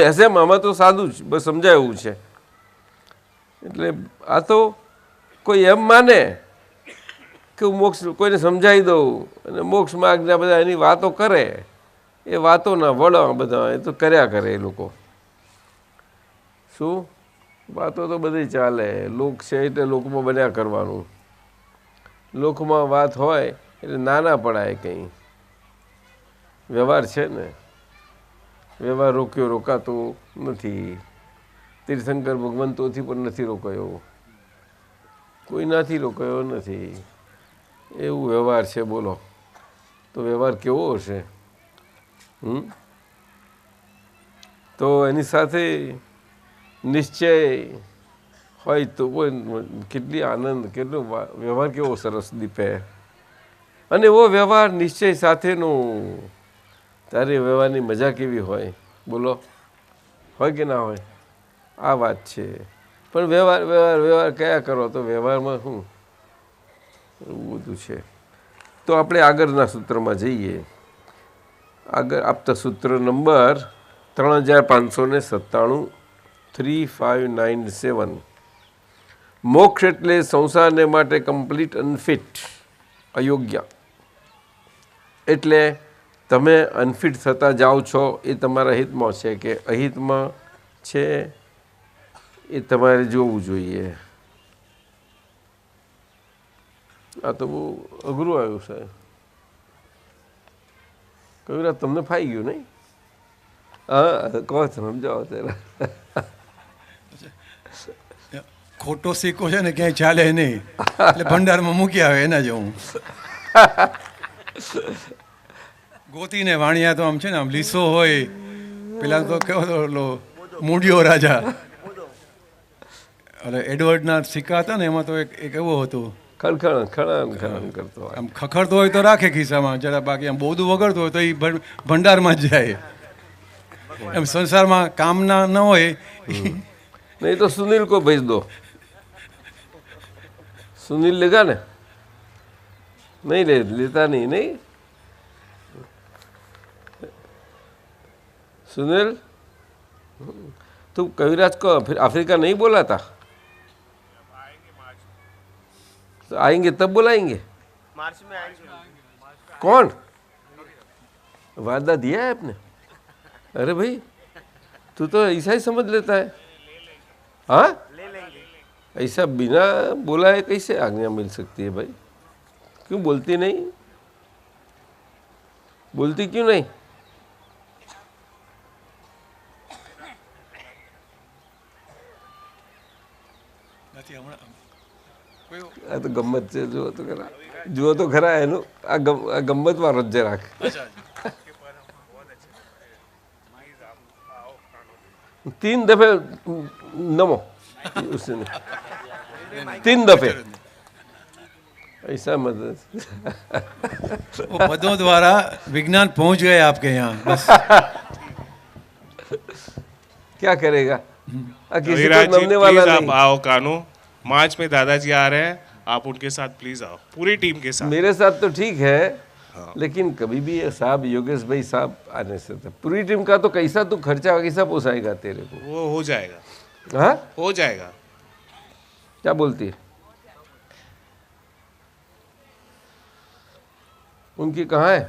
એસે આમાં તો સાદું જ બસ સમજાય એવું છે. એટલે આ તો કોઈ એમ માને કે હું મોક્ષ કોઈને સમજાવી દઉં અને મોક્ષ માર્ગના બધા એની વાતો કરે, એ વાતોના વડા બધા એ તો કર્યા કરે એ લોકો. શું વાતો તો બધી ચાલે. લોક છે એટલે લોકમાં બન્યા કરવાનું. લોકમાં વાત હોય એટલે નાના પડાય કંઈ. વ્યવહાર છે ને, વ્યવહાર રોક્યો રોકાતો નથી. તીર્થંકર ભગવંતોથી પણ નથી રોકાયો, કોઈનાથી રોકાયો નથી. એવું વ્યવહાર છે. બોલો તો વ્યવહાર કેવો હશે? તો એની સાથે નિશ્ચય હોય તો કેટલી આનંદ, કેટલો વ્યવહાર કેવો સરસ દીપે. અને એવો વ્યવહાર નિશ્ચય સાથેનો, તારે વ્યવહારની મજા કેવી હોય? બોલો હોય કે ના હોય? આ વાત છે. પણ વ્યવહાર વ્યવહાર વ્યવહાર કયા કરો તો વ્યવહારમાં શું એવું બધું છે. તો આપણે આગળના સૂત્રમાં જઈએ. આગળ આપતા સૂત્ર નંબર 3597 3597. મોક્ષ એટલે સંસારને માટે કમ્પ્લીટ અનફિટ, અયોગ્ય. એટલે તમે અનફિટ થતા જાઓ છો એ તમારા હિતમાં છે કે અહિતમાં છે એ તમારે જોવું જોઈએ. આ તો બહુ અઘરું આવ્યું સાહેબ. કહ્યું તમને ફાઈ ગયું નહીં? હા કહો સમજાવો ત્યારે. ખોટો સિક્કો છે ને ક્યાંય ચાલે નહીં, એટલે ભંડારમાં મૂકી આવે એના જેવું. ગોતીને વાણિયા તો આમ છે ને, આમ લીસો હોય. પેલા તો કેવો હતો મૂંડિયો રાજા. એટલે એડવર્ડના સિક્કા હતા ને, એમાં તો એક એવું હતું, ખણખણ ખણ ખણ કરતો આમ ખખડતો હોય તો રાખે ખિસ્સામાં જરા, બાકી આમ બોધું વગરતો હોય તો એ ભંડારમાં જ જાય. એમ સંસારમાં કામના ન હોય. નહીં તો સુનિલ કો ભેજ દો. સુનિલ લેગા ને? નહીં લેતા નહીં. નહીં सुनील तुम कविराज को फिर अफ्रीका नहीं बोला था? तो आएंगे तब बुलाएंगे. मार्च में आएंगे. कौन वादा दिया है आपने? अरे भाई तू तो ऐसा ही समझ लेता है. हाँ ले लेंगे. ऐसा बिना बोला है कैसे आज्ञा मिल सकती है भाई? क्यों बोलती नहीं? बोलती क्यों नहीं? નથી હમણાં કોઈ આ તો ગમત છે, જુઓ તો ખરા એનું. આ ગમત વાળો જ જરાક. અચ્છા 3 दफे नमो उसने 3 दफे ऐसा मत. वो पदों द्वारा विज्ञान पहुंच गए आपके यहाँ बस क्या करेगा? किसी को रविराज जी नमने वाला प्लीज आप नहीं. आओ कानू, मार्च में दादाजी आ रहे हैं, आप उनके साथ प्लीज आओ, पूरी टीम के साथ. मेरे साथ तो ठीक है, लेकिन कभी भी ये साहब योगेश भाई साहब आने से तो पूरी टीम का तो कैसा तू खर्चा कैसा पोसाएगा तेरे को? वो हो जाएगा, हाँ, हो जाएगा. क्या बोलती है? उनकी कहाँ है?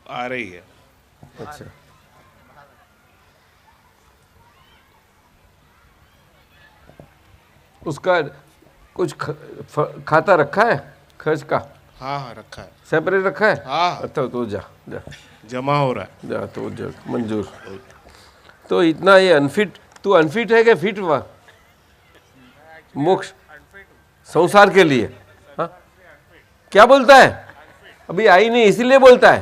आ रही है. अच्छा, उसका कुछ खाता रखा है खर्च का? हाँ हाँ रखा है, सेपरेट रखा है? हाँ अच्छा, तो जा जा जमा हो रहा है. जा, तो जा मंजूर. तो इतना ये अनफिट, तू अनफिट है क्या फिट हुआ? मोक्ष संसार के लिए? हाँ, क्या बोलता है? अभी आई नहीं इसीलिए बोलता है.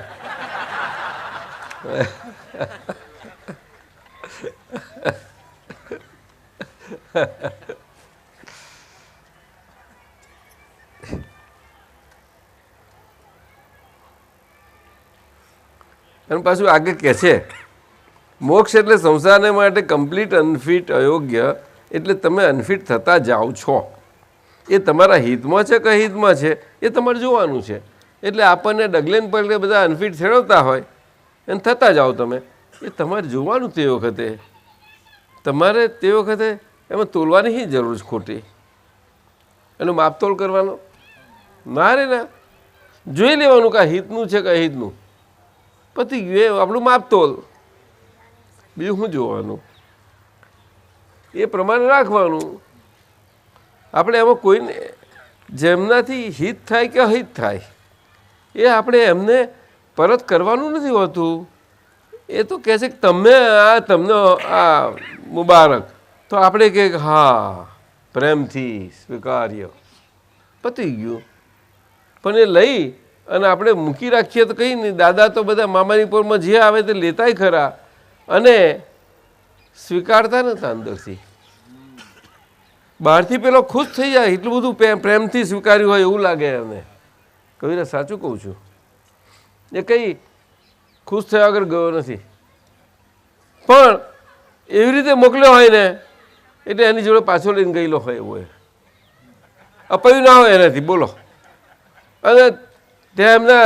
અને પાછું આગળ કહે છે મોક્ષ એટલે સંસારને માટે કમ્પ્લીટ અનફિટ અયોગ્ય, એટલે તમે અનફિટ થતા જાઓ છો. એ તમારા હિતમાં છે કે અહિતમાં છે એ તમારે જોવાનું છે. એટલે આપણને ડગલે ને પગલે બધા અનફિટ ખેડવતા હોય અને થતા જાઓ તમે, એ તમારે જોવાનું. તે વખતે તમારે તે વખતે એમાં તોલવાની શી જરૂર છે ખોટી? એનો માપતોલ કરવાનો ના રે ના, જોઈ લેવાનું કે આ હિતનું છે કે અહિતનું. પતી ગયું, એ આપણું માપતોલ. બીજું શું જોવાનું? એ પ્રમાણે રાખવાનું. આપણે એમાં કોઈને જેમનાથી હિત થાય કે અહિત થાય એ આપણે એમને પરત કરવાનું નથી હોતું. એ તો કહે છે કે તમે તમને આ મુબારક, તો આપણે કહે કે હા પ્રેમથી સ્વીકાર્ય, પતી ગયું. પણ એ લઈ અને આપણે મૂકી રાખીએ તો કંઈ નહીં. દાદા તો બધા મામાની પોરમાં જે આવે તે લેતાય ખરા અને સ્વીકારતા નતા અંદરથી. બહારથી પેલો ખુશ થઈ જાય, એટલું બધું પ્રેમથી સ્વીકાર્યું હોય એવું લાગે એને. કવિરા સાચું કહું છું, એ કંઈ ખુશ થયા વગર ગયો નથી. પણ એવી રીતે મોકલ્યો હોય ને એટલે એની જોડે પાછો લઈને ગયેલો હોય એવું હોય. અપાયું ના હોય એનાથી, બોલો. અને ત્યાં એમના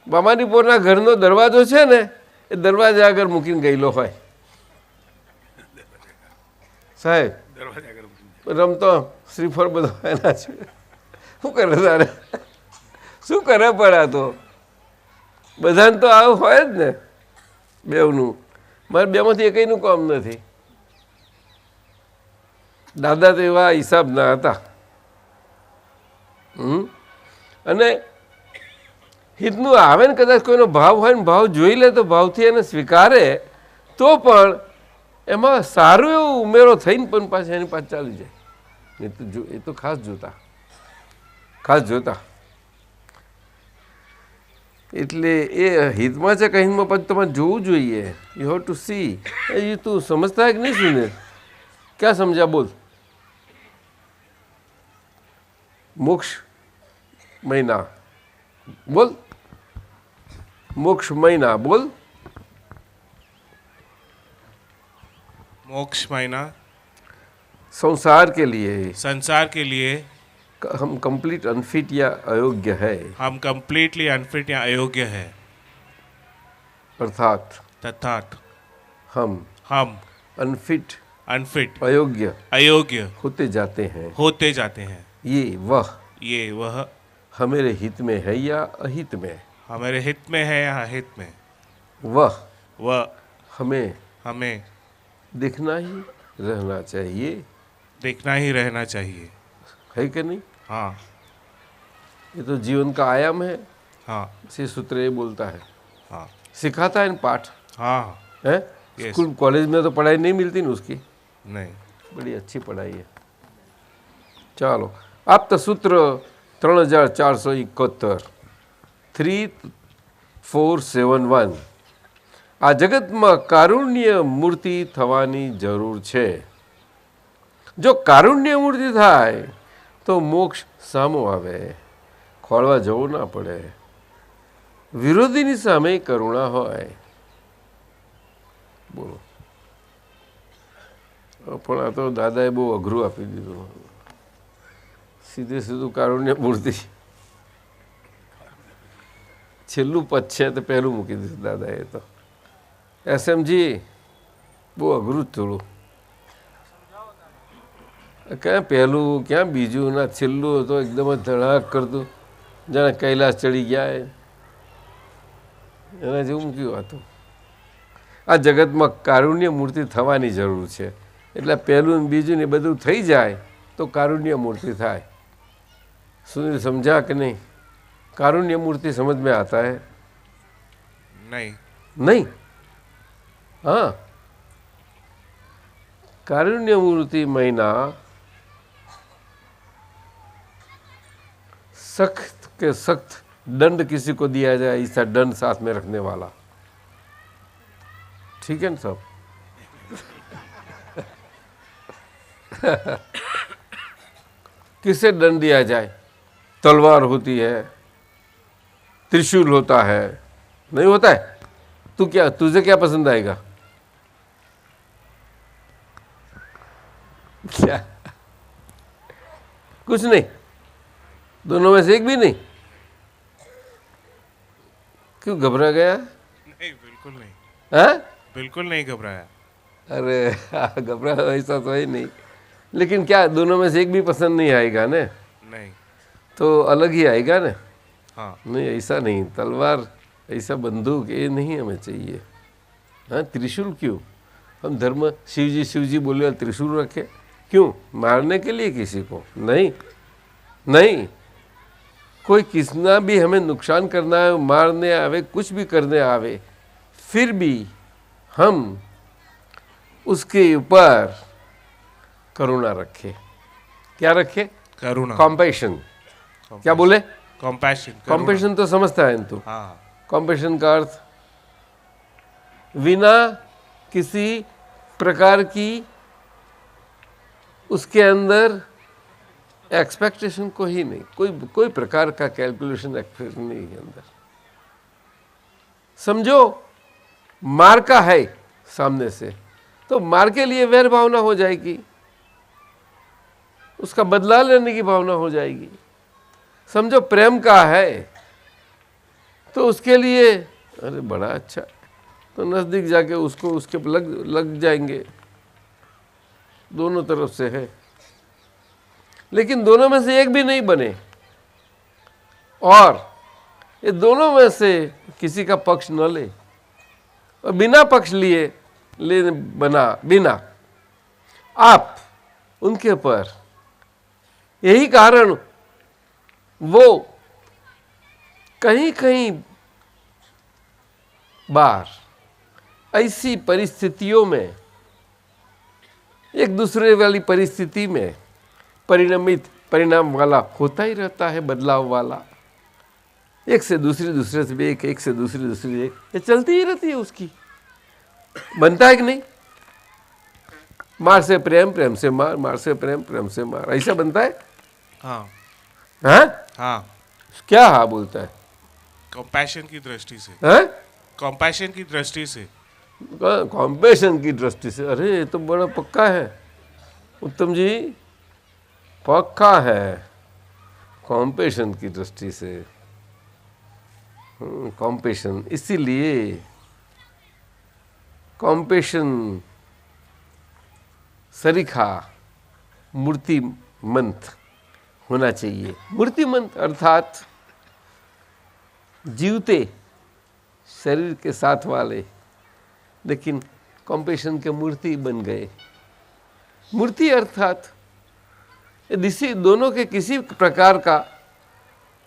મામાની પોરના ઘરનો દરવાજો છે ને, એ દરવાજા આગળ મૂકીને ગયેલો હોય. સાહેબ રમતો શ્રીફળ બધો એના છે. શું કરે તારે? શું કરે પડ્યા તો? બધાને તો આવું હોય જ ને બેવનું. મારે બેમાંથી એકઈનું કામ નથી. દાદા તો એવા હિસાબના હતા. અને હિતનું આવે ને કદાચ કોઈનો ભાવ હોય ને ભાવ જોઈ લે તો ભાવથી એને સ્વીકારે તો પણ એમાં સારું એવું ઉમેરો થઈને પણ પાછા એની પાછ ચાલી જાય. એ તો ખાસ જોતા, ખાસ જોતા. એટલે એ હિતમાં છે કે હિતમાં પછી તમારે જોવું જોઈએ. You have to see. એ તું સમજતા કે નહીં? સુને ક્યાં સમજ્યા? બોલ. મોક્ષ મહિના બોલ. मोक्ष महीना बोल. मोक्ष महीना संसार के लिए, संसार के लिए हम कंप्लीट अनफिट या अयोग्य है. हम कंप्लीटली अनफिट या अयोग्य है. अर्थात तथात हम अनफिट अनफिट अयोग्य अयोग्य होते जाते हैं. हैं. ये वह हमारे हित में है या अहित में? हमारे हित में है या अहित में. वह हमें दिखना ही रहना चाहिए. देखना ही रहना चाहिए. है कि नहीं? हाँ. ये तो जीवन का आयाम है। हाँ इसी सूत्र ये बोलता है, हाँ सिखाता है इन पाठ हाँ है। Yes. स्कूल कॉलेज में तो पढ़ाई नहीं मिलती ना उसकी, नहीं बड़ी अच्छी पढ़ाई है। ચાલો આપતા સૂત્ર 3471 3471 આ જગતમાં કારુણ્ય મૂર્તિ થવાની જરૂર છે। જો કારુણ્ય મૂર્તિ થાય તો મોક્ષ સામો આવે, ખોળવા જવું ના પડે, વિરોધીની સામે કરુણા હોય। બોલો, પણ આ તો દાદાએ બહુ અઘરું આપી દીધું। સીધે સીધું કારુણ્ય મૂર્તિ છેલ્લું પદ છે તો પહેલું મૂકી દીધું દાદાએ। તો એસએમજી બહુ અઘરું જ થોડું, ક્યાં પહેલું ક્યાં બીજું ના છેલ્લું તો એકદમ જ ધડાક કરતું, જાણે કૈલાસ ચડી ગયા એના જેવું મૂક્યું હતું। આ જગતમાં કારુણ્ય મૂર્તિ થવાની જરૂર છે, એટલે પહેલું ને બીજું ને બધું થઈ જાય તો કારુણ્ય મૂર્તિ થાય। सुनील समझा कि नहीं? कारुण्य मूर्ति समझ में आता है? नहीं नहीं। हाँ, कारुण्य मूर्ति महीना सख्त के सख्त दंड किसी को दिया जाए, ऐसा दंड साथ में रखने वाला। ठीक है ना सब? किसे दंड दिया जाए? तलवार होती है, त्रिशूल होता है, नहीं होता है? तुझे क्या पसंद आएगा? क्या? कुछ नहीं, दोनों में से एक भी नहीं। क्यों घबरा गया? नहीं बिल्कुल नहीं, हैं? बिल्कुल नहीं घबराया। अरे घबरा ऐसा तो है नहीं, लेकिन क्या दोनों में से एक भी पसंद नहीं आएगा ना? नहीं तो अलग ही आएगा ना? हाँ नहीं, ऐसा नहीं। तलवार, ऐसा बंदूक ये नहीं हमें चाहिए। हाँ, त्रिशूल क्यों? हम धर्म शिव जी बोले त्रिशूल रखे, क्यों? मारने के लिए किसी को? नहीं नहीं, कोई किसना भी हमें नुकसान करना है, मारने आवे, कुछ भी करने आवे, फिर भी हम उसके ऊपर करुणा रखे। क्या रखे? करुणा, कॉम्पैशन। क्या बोले? कॉम्पैशन। कॉम्पैशन तो समझता है तू? हाँ कॉम्पैशन का अर्थ बिना किसी प्रकार की उसके अंदर एक्सपेक्टेशन को ही नहीं, कोई प्रकार का कैलकुलेशन एक्सपेक्टेशन नहीं है अंदर। समझो मार का है सामने से, तो मार के लिए वैर भावना हो जाएगी, उसका बदला लेने की भावना हो जाएगी। समझो प्रेम का है तो उसके लिए अरे बड़ा अच्छा, तो नज़दीक जाके उसको उसके लग जाएंगे। दोनों तरफ से है, लेकिन दोनों में से एक भी नहीं बने, और ये दोनों में से किसी का पक्ष न ले, और बिना पक्ष लिए ले बना बिना आप उनके पर। यही कारण वो कहीं कहीं बार ऐसी परिस्थितियों में, एक दूसरे वाली परिस्थिति में परिणाम वाला होता ही रहता है, बदलाव वाला। एक से दूसरे, दूसरे से भी एक से दूसरी एक, ये चलती ही रहती है उसकी। बनता है कि नहीं? मार से प्रेम, प्रेम से मार, मार से प्रेम, प्रेम से मार, ऐसा बनता है? हाँ हाँ हाँ। क्या हाँ बोलता है? कंपैशन की दृष्टि से, हाँ, कंपैशन की दृष्टि से। कॉम्पैशन की दृष्टि से। अरे ये तो बड़ा पक्का है उत्तम जी, पक्का है। कॉम्पैशन की दृष्टि से, कॉम्पैशन, इसीलिए कॉम्पैशन सरीखा मूर्तिमंत होना चाहिए। मूर्तिमंत अर्थात जीवते शरीर के साथ वाले, लेकिन कॉम्पैशन के मूर्ति बन गए। मूर्ति अर्थात दोनों के किसी प्रकार का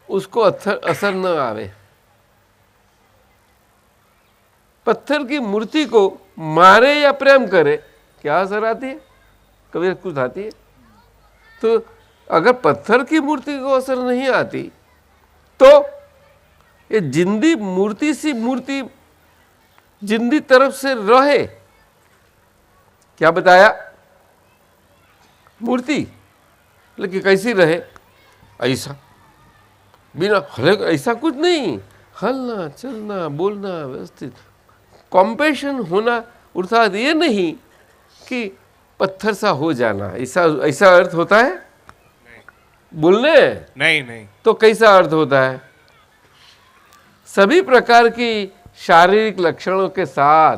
उसको असर न आवे। पत्थर की मूर्ति को मारे या प्रेम करे, क्या असर आती है? कभी कुछ आती है? तो अगर पत्थर की मूर्ति को असर नहीं आती तो ये जिंदी मूर्ति सी मूर्ति जिंदी तरफ से रहे, क्या बताया? मूर्ति, लेकिन कैसी रहे? ऐसा बिना हले, ऐसा कुछ नहीं, हलना चलना बोलना व्यवस्थित, कॉम्पैशन होना, अर्थात ये नहीं कि पत्थर सा हो जाना, ऐसा ऐसा अर्थ होता है बोलने? नहीं नहीं तो कैसा अर्थ होता है? सभी प्रकार की शारीरिक लक्षणों के साथ,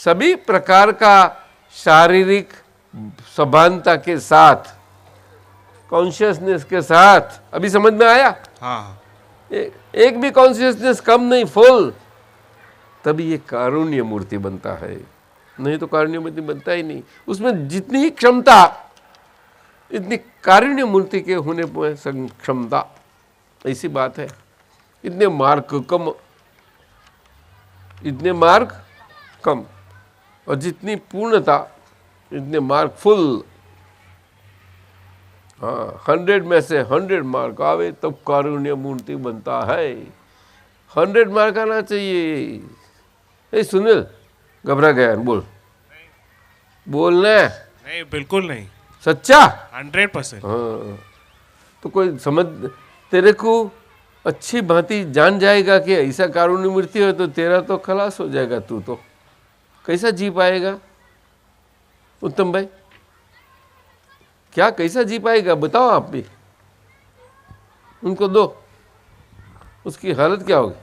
सभी प्रकार का शारीरिक सभानता के साथ, कॉन्शियसनेस के साथ, अभी समझ में आया? हाँ एक भी कॉन्शियसनेस कम नहीं, फुल, तभी ये कारुण्य मूर्ति बनता है, नहीं तो कारुण्य मूर्ति बनता ही नहीं। उसमें जितनी ही क्षमता, इतनी कारुण्य मूर्ति के होने पर क्षमता, ऐसी बात है। इतने मार्क कम, इतने मार्क कम, और जितनी पूर्णता इतने मार्क फुल। हाँ, 100 में से 100 मार्क आवे तब कारुण्य मूर्ति बनता है। 100 मार्क आना चाहिए। ए सुनील, घबरा गया? बोल, बोलना। नहीं बिल्कुल नहीं, सच्चा? 100%। हाँ, तो कोई समझ, तेरे को अच्छी भांति जान जाएगा कि ऐसा कारुण्य मूर्ति हो तो तेरा तो खलास हो जाएगा। तू तो कैसा जी पाएगा उत्तम भाई? क्या कैसा जी पाएगा बताओ आप भी, उनको दो, उसकी हालत क्या होगी?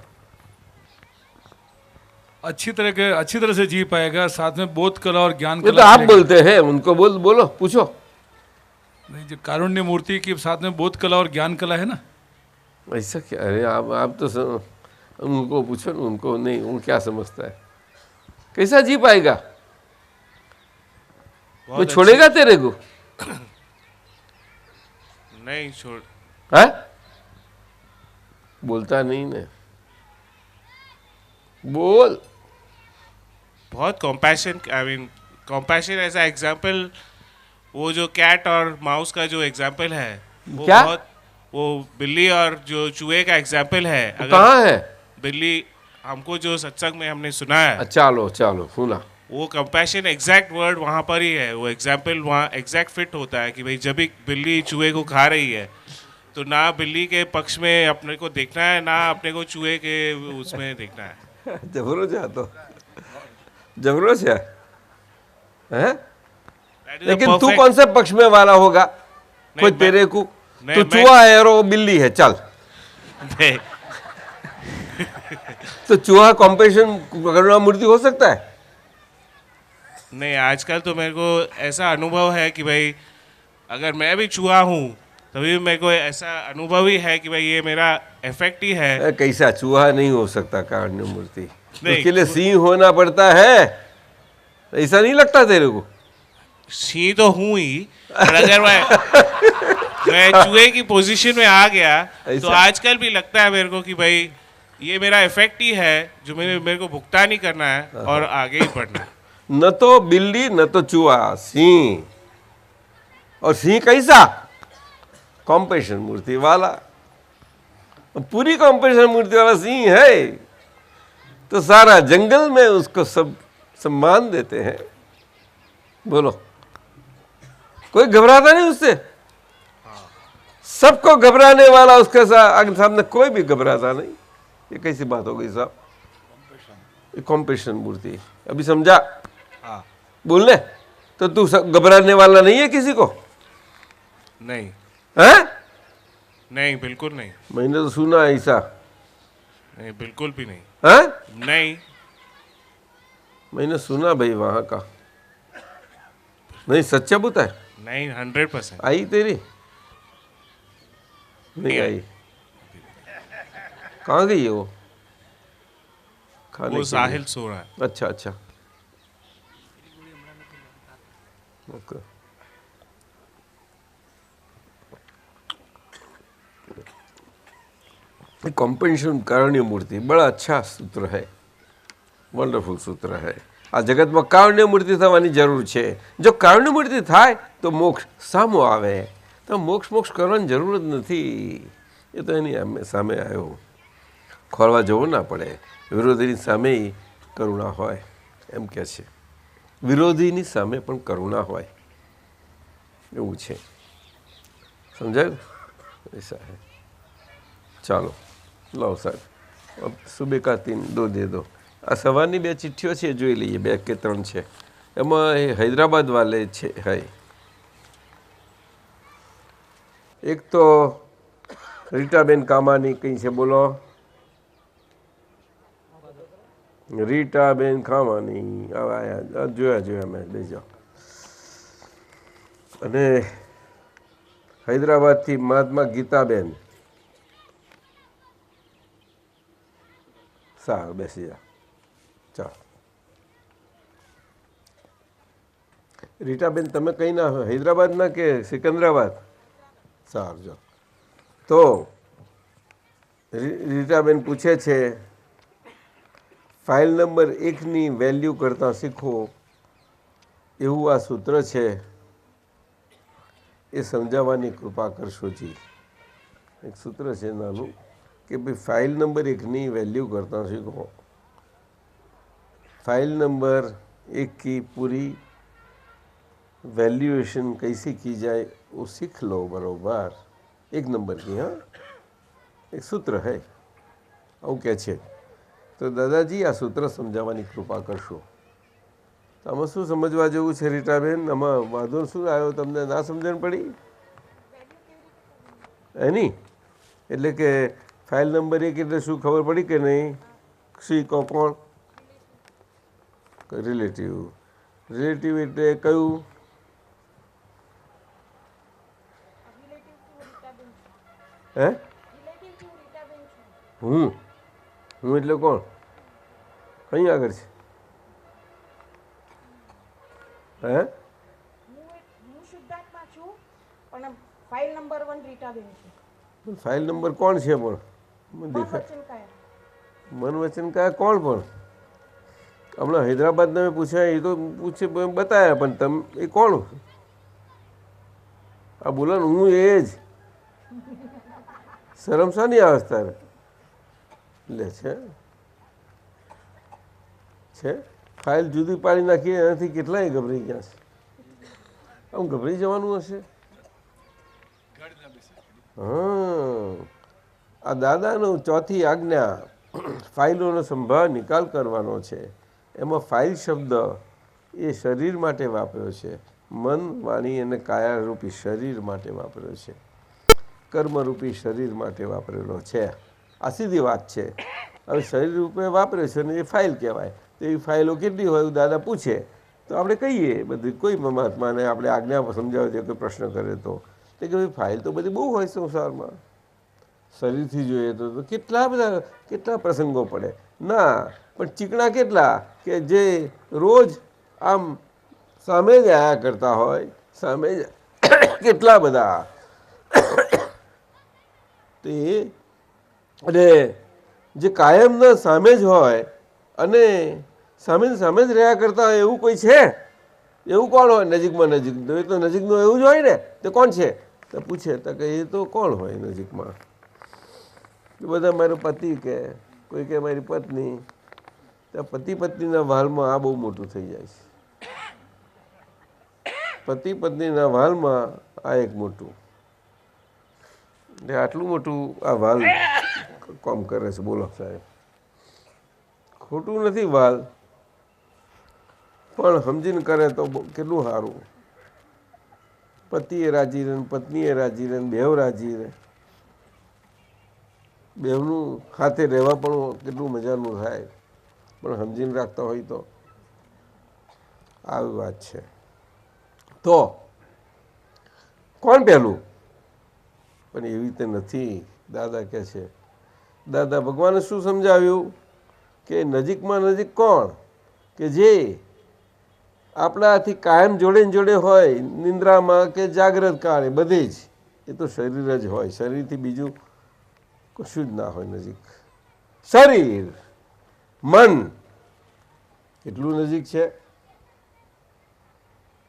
अच्छी तरह से जी पाएगा, साथ में बोध कला और ज्ञान ये तो कला आप करेगा। बोलते हैं, उनको बोलो, पूछो। नहीं, जो कारुण्य मूर्ति के साथ में बोध कला और ज्ञान कला है ना। ऐसा क्या? अरे आप तो उनको पूछो ना, उनको नहीं, वो क्या समझता है? कैसा जी पाएगा? वो बहुत छोड़ेगा तेरे को? नहीं छोड़, है? बोलता नहीं ना, बोल। बहुत compassion, I mean compassion as a example, वो जो कैट और माउस का जो एग्जांपल है वो क्या? बहुत, वो बिल्ली और जो चूहे का एग्जांपल है। वो कहाँ है? बिल्ली, हमको जो सत्संग में हमने सुना है, चलो सुना। वो कंपैशन एग्जैक्ट वर्ड वहाँ पर ही है, वो एग्जाम्पल वहाँ एग्जैक्ट फिट होता है कि भाई जब भी बिल्ली चूहे को खा रही है तो ना बिल्ली के पक्ष में अपने को देखना है, ना अपने को चूहे के उसमें देखना है। जबरो जा तो जबरो से है। That is a लेकिन तू perfect- कौन से पक्ष में वाला होगा? कोई मैं- तेरे को, नहीं, तो मैं- चूहा है और वो बिल्ली है, चल। नहीं, तो चूहा कॉम्पिटिशन करना मूर्ति हो सकता है? नहीं, आजकल तो मेरे को ऐसा अनुभव है कि भाई अगर मैं भी चूहा हूँ तभी मेरे को ऐसा अनुभव ही है कि भाई ये मेरा इफेक्ट ही है। कैसा चूहा नहीं हो सकता कारुण्य मूर्ति? नहीं। उसके लिए सिंह होना पड़ता है, ऐसा नहीं लगता तेरे को? सी तो हूँ ही, पर अगर मैं चूहे की पोजीशन में आ गया तो ऐसा? आजकल भी लगता है मेरे को कि भाई ये मेरा इफेक्ट ही है जो मेरे को भुगतान ही करना है और आगे ही बढ़ना है। न तो बिल्ली न तो चूहा, सिंह। और सिंह कैसा? कॉम्पिटिशन मूर्ति वाला। पूरी कॉम्पिटिशन मूर्ति वाला सिंह है तो सारा जंगल में उसको सब सम्मान देते हैं। बोलो, कोई घबराता नहीं उससे? सबको घबराने वाला उसके सामने कोई भी घबराता नहीं। ये कैसी बात हो गई साहब? ये कॉम्पिटिशन मूर्ति, अभी समझा? बोलने तो तू घबराने वाला नहीं है किसी को? नहीं हैं? नहीं, बिल्कुल नहीं। मैंने तो सुना ऐसा। नहीं, बिल्कुल भी नहीं। हैं? नहीं, मैंने सुना भाई वहां का। नहीं, सच्चा बता है? नहीं, 100%। आई तेरी? नहीं आई। कहाँ गई है वो? खाने वो के लिए। साहिल सो रहा है। अच्छा अच्छा, ओके। कॉम्पेंशन कारुण्य मूर्ति बड़ा अच्छा सूत्र है, वंडरफुल सूत्र है। आ जगत में कारुण्य मूर्ति थवानी जरूर है। जो कारुण्य मूर्ति थाय तो मोक्ष सामो आवे, तो मोक्ष मोक्ष करवानी जरूर ज नथी। એ તો એની સામે આવ્યો, ખોરવા જવું ના પડે, વિરોધીની સામે કરુણા હોય એમ કહે છે, વિરોધીની સામે પણ કરુણા હોય એવું છે, સમજાયું? ऐसा है। ચાલો લાવો સાહેબ, સુબે કા 3 2 દે દો। આ સવારની 2 ચિઠ્ઠીઓ છે, જોઈ લઈએ, 2 કે 3 છે। એમાં એ હૈદરાબાદ વાલે છે है। એક તો રીટાબેન કામાની કઈ છે, બોલો? રીટાબેન કામાની આયા, જોયા મેં, લઈ જાઓ। અને હૈદરાબાદથી મહાત્મા ગીતાબેન, સારું બેસી જા, ચાલો। રીટાબેન તમે કઈ ના હૈદરાબાદના કે સિકંદરાબાદ? સારું, જો તો રીટાબેન પૂછે છે, ફાઇલ નંબર 1ની વેલ્યુ કરતાં શીખો એવું આ સૂત્ર છે, એ સમજાવવાની કૃપા કરશો જી। એક સૂત્ર છે નાનું કે ભાઈ ફાઇલ નંબર 1ની વેલ્યુ કરતાં શીખો। फाइल नंबर 1 की पूरी वैल्यूएशन कैसे की जाए वो सीख लो बरोबर। 1 नंबर की, हाँ, एक सूत्र है आવું કહે છે। તો દાદાજી આ સૂત્ર સમજાવવાની કૃપા કરશો। તો આમાં શું સમજવા જેવું છે રીટાબેન? આમાં વાંધો શું આવ્યો? તમને ના સમજણ પડી એની? એટલે કે ફાઇલ નંબર 1 એટલે શું ખબર પડી કે નહીં? સી કોણ? રિલેટિવ। રિલેટિવ એટલે કયું? હે? હું એટલે કોણ? કઈ આગળ છે? હે? ફાઇલ નંબર 1 રીટાબેન છે। ફાઇલ નંબર કોણ છે પણ? મન વચન કયા કોણ પણ? હમણાં હૈદરાબાદને મેં પૂછ્યા, એ તો પૂછે બતાવ્યા, પણ તમે એ કોણ? આ બોલો ને, હું એ જ। શરમ શાની આવે તારે? લે છે ફાઇલ જુદી પાડી નાખીએ, એનાથી કેટલાય ગભરાઈ ગયા છે। આમ ગભરાઈ જવાનું હશે? હા, આ દાદાનું 4થી આજ્ઞા ફાઇલોનો સંભાળ નિકાલ કરવાનો છે। એમાં ફાઇલ શબ્દ એ શરીર માટે વાપર્યો છે, મન, વાણી અને કાયારૂપી શરીર માટે વાપર્યો છે, કર્મરૂપી શરીર માટે વાપરેલો છે। આ સીધી વાત છે। હવે શરીર રૂપે વાપર્યો છે ને એ ફાઇલ કહેવાય। તો એ ફાઇલો કેટલી હોય એવું દાદા પૂછે તો આપણે કહીએ બધી। કોઈ મહાત્માને આપણે આજ્ઞા સમજાવે છે, કોઈ પ્રશ્ન કરે તો કે ભાઈ ફાઇલ તો બધી બહુ હોય સંસારમાં, શરીરથી જોઈએ તો કેટલા બધા કેટલા પ્રસંગો પડે ના, પણ ચીકણા કેટલા કે જે રોજ આમ સામે જ આયા કરતા હોય, સામે જ કેટલા બધા। તો એ અને જે કાયમના સામે જ હોય અને સામે જ રહ્યા કરતા હોય એવું કોઈ છે? એવું કોણ હોય નજીકમાં? નજીક એ તો નજીકનું એવું જ હોય ને, તે કોણ છે? તો પૂછે તો કે એ તો કોણ હોય નજીકમાં? બધા મારો પતિ કે, કોઈ કે મારી પત્ની। તો પતિ પત્નીના વાલમાં આ બહુ મોટું થઈ જાય છે। પતિ પત્નીના વાલમાં આ એક મોટું, એટલે આટલું મોટું આ વાલ કામ કરે છે। બોલો સાહેબ, ખોટું નથી વાલ, પણ સમજીને કરે તો કેટલું સારું। પતિએ રાજી રહે, પત્નીએ રાજી રહે, બેવ રાજી રહે, બેવનું સાથે રહેવા પણ કેટલું મજાનું થાય, પણ સમજીને રાખતા હોય તો આવી વાત છે। તો કોણ પહેલું? પણ એવી રીતે નથી। દાદા કહે છે, દાદા ભગવાને શું સમજાવ્યું કે નજીકમાં નજીક કોણ? કે જે આપણાથી કાયમ જોડે ને જોડે હોય, નિંદ્રામાં કે જાગ્રત કાળે બધે જ, એ તો શરીર જ હોય। શરીરથી બીજું કશું જ ના હોય નજીક. શરીર, મન કેટલું નજીક છે?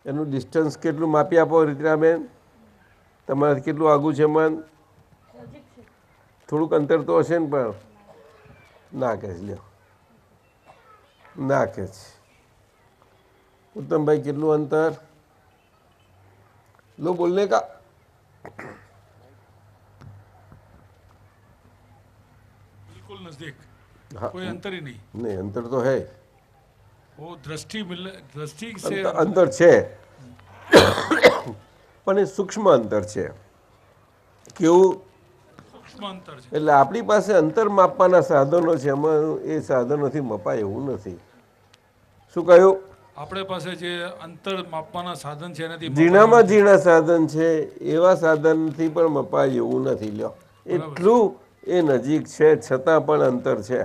એનું ડિસ્ટન્સ કેટલું માપી આપો રીતનાબેન? તમારાથી કેટલું આગું છે મન? થોડુંક અંતર તો હશે ને, પણ ના કે લ્યો, ના કે છે. ઉત્તમભાઈ કેટલું અંતર? લો બોલને કા. बिल्कुल नजदीक, हाँ। कोई अंतर ही नहीं। નહીં અંતર તો હે, वो दृष्टि मिलने, दृष्टि से અંતર છે પણ એ સૂક્ષ્મ અંતર છે. કેવું? सूक्ष्म अंतर है। એટલે આપણી પાસે અંતર માપવાના સાધનો છે, એમાં એ સાધનોથી મપાય એવું નથી. શું કહ્યું? આપણે પાસે જે અંતર માપવાના સાધન છે એનાથી ઝીણામાં ઝીણા સાધન છે, એવા સાધનથી પણ મપાય એવું નથી. લ્યો, એટલું એ નજીક છે, છતાં પણ અંતર છે.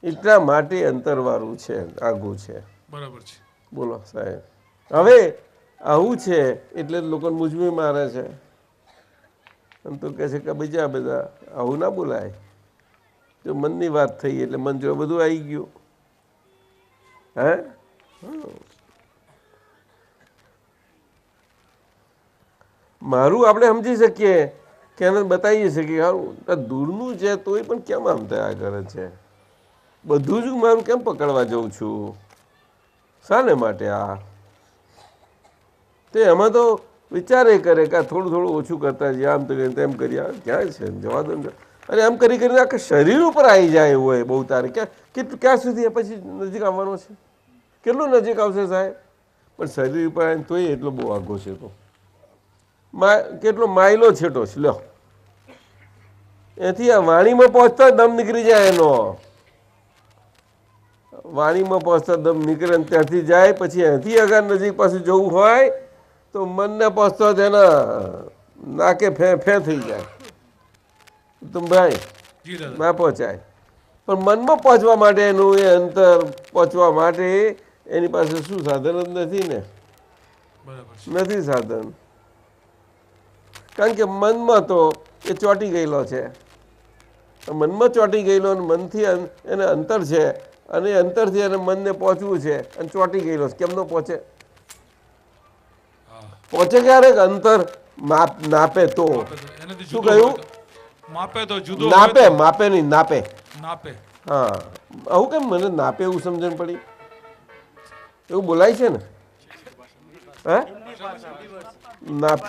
એટલા માટે અંતરવાળું છે, આઘું છે. બરાબર છે. બોલો સાહેબ. હવે આવું છે એટલે લોકોને મૂંઝવી મારે છે. આમ તો કહે છે કે બીજા બધા આવું ના બોલાય. જો મનની વાત થઈ એટલે મન જો બધું આવી ગયું. હે, મારું આપણે સમજી શકીએ કે એને બતાવીએ શકીએ કે સારું દૂરનું છે તોય પણ કેમ આમ થયા કરે છે, બધું જ મારું કેમ પકડવા જાઉં છું, શાને માટે? આ તે એમાં તો વિચારે કરે કે થોડું થોડું ઓછું કરતા જઈએ, આમ તો તેમ કરી. ક્યાં છે જવા દો ને. અરે એમ કરી કરીને આખા શરીર ઉપર આવી જાય એવું હોય બહુ તારે. કેટલું ક્યાં સુધી પછી નજીક આવવાનો છે? કેટલું નજીક આવશે સાહેબ? પણ શરીર ઉપર આવીને તોય એટલો બહુ આઘો છે. તો કેટલો માઇલો છેટો છે. લ્યો, એથી આ વાણીમાં પહોંચતા દમ નીકળી જાય એનો. વાણીમાં પહોંચતા દમ નીકળે ને ત્યાંથી જાય. પછી અહીંથી અગર નજીક પાછું જવું હોય તો મનને પહોંચતા તેના નાકે ફે ફે થઈ જાય. ભાઈ ના પહોંચાય. પણ મનમાં પહોંચવા માટેનું એ અંતર પહોંચવા માટે એની પાસે શું સાધન જ નથી ને? નથી સાધન. કારણ કે મનમાં તો એ ચોંટી ગયેલો છે. મનમાં ચોંટી ગયેલો અને મનથી એને અંતર છે, અને અંતરથી એને મનને પહોંચવું છે, અને ચોંટી ગયેલો છે. કેમ ન પહોંચે? પહોંચે ક્યારેક અંતર નાપે તો. શું કહ્યું? માપે તો જુદો નાપે, માપે નહીં, નાપે. નાપે. હા, આવું કેમ મને નાપે એવું સમજણ પડી? એવું બોલાય છે ને? હે, નાપ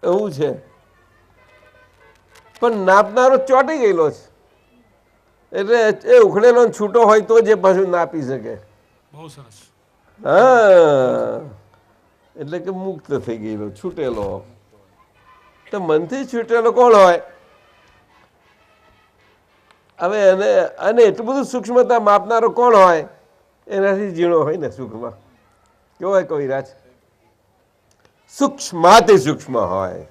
એવું છે. પણ નાપનારો ચોંટી ગયેલો છે, એટલે એ ઉખડેલો છૂટો હોય તો જ પાછું નાપી શકે. બહુ સરસ. હા, એટલે કે મુક્ત થઈ ગયેલો, છૂટેલો. તો મનથી છૂટેલો કોણ હોય? હવે એને અને એટલું બધું સૂક્ષ્મતા માપનારો કોણ હોય? એનાથી ઝીણો હોય ને સૂક્ષ્મ. કેવો હોય કવિરાજ? સૂક્ષ્માતિ સૂક્ષ્મ હોય.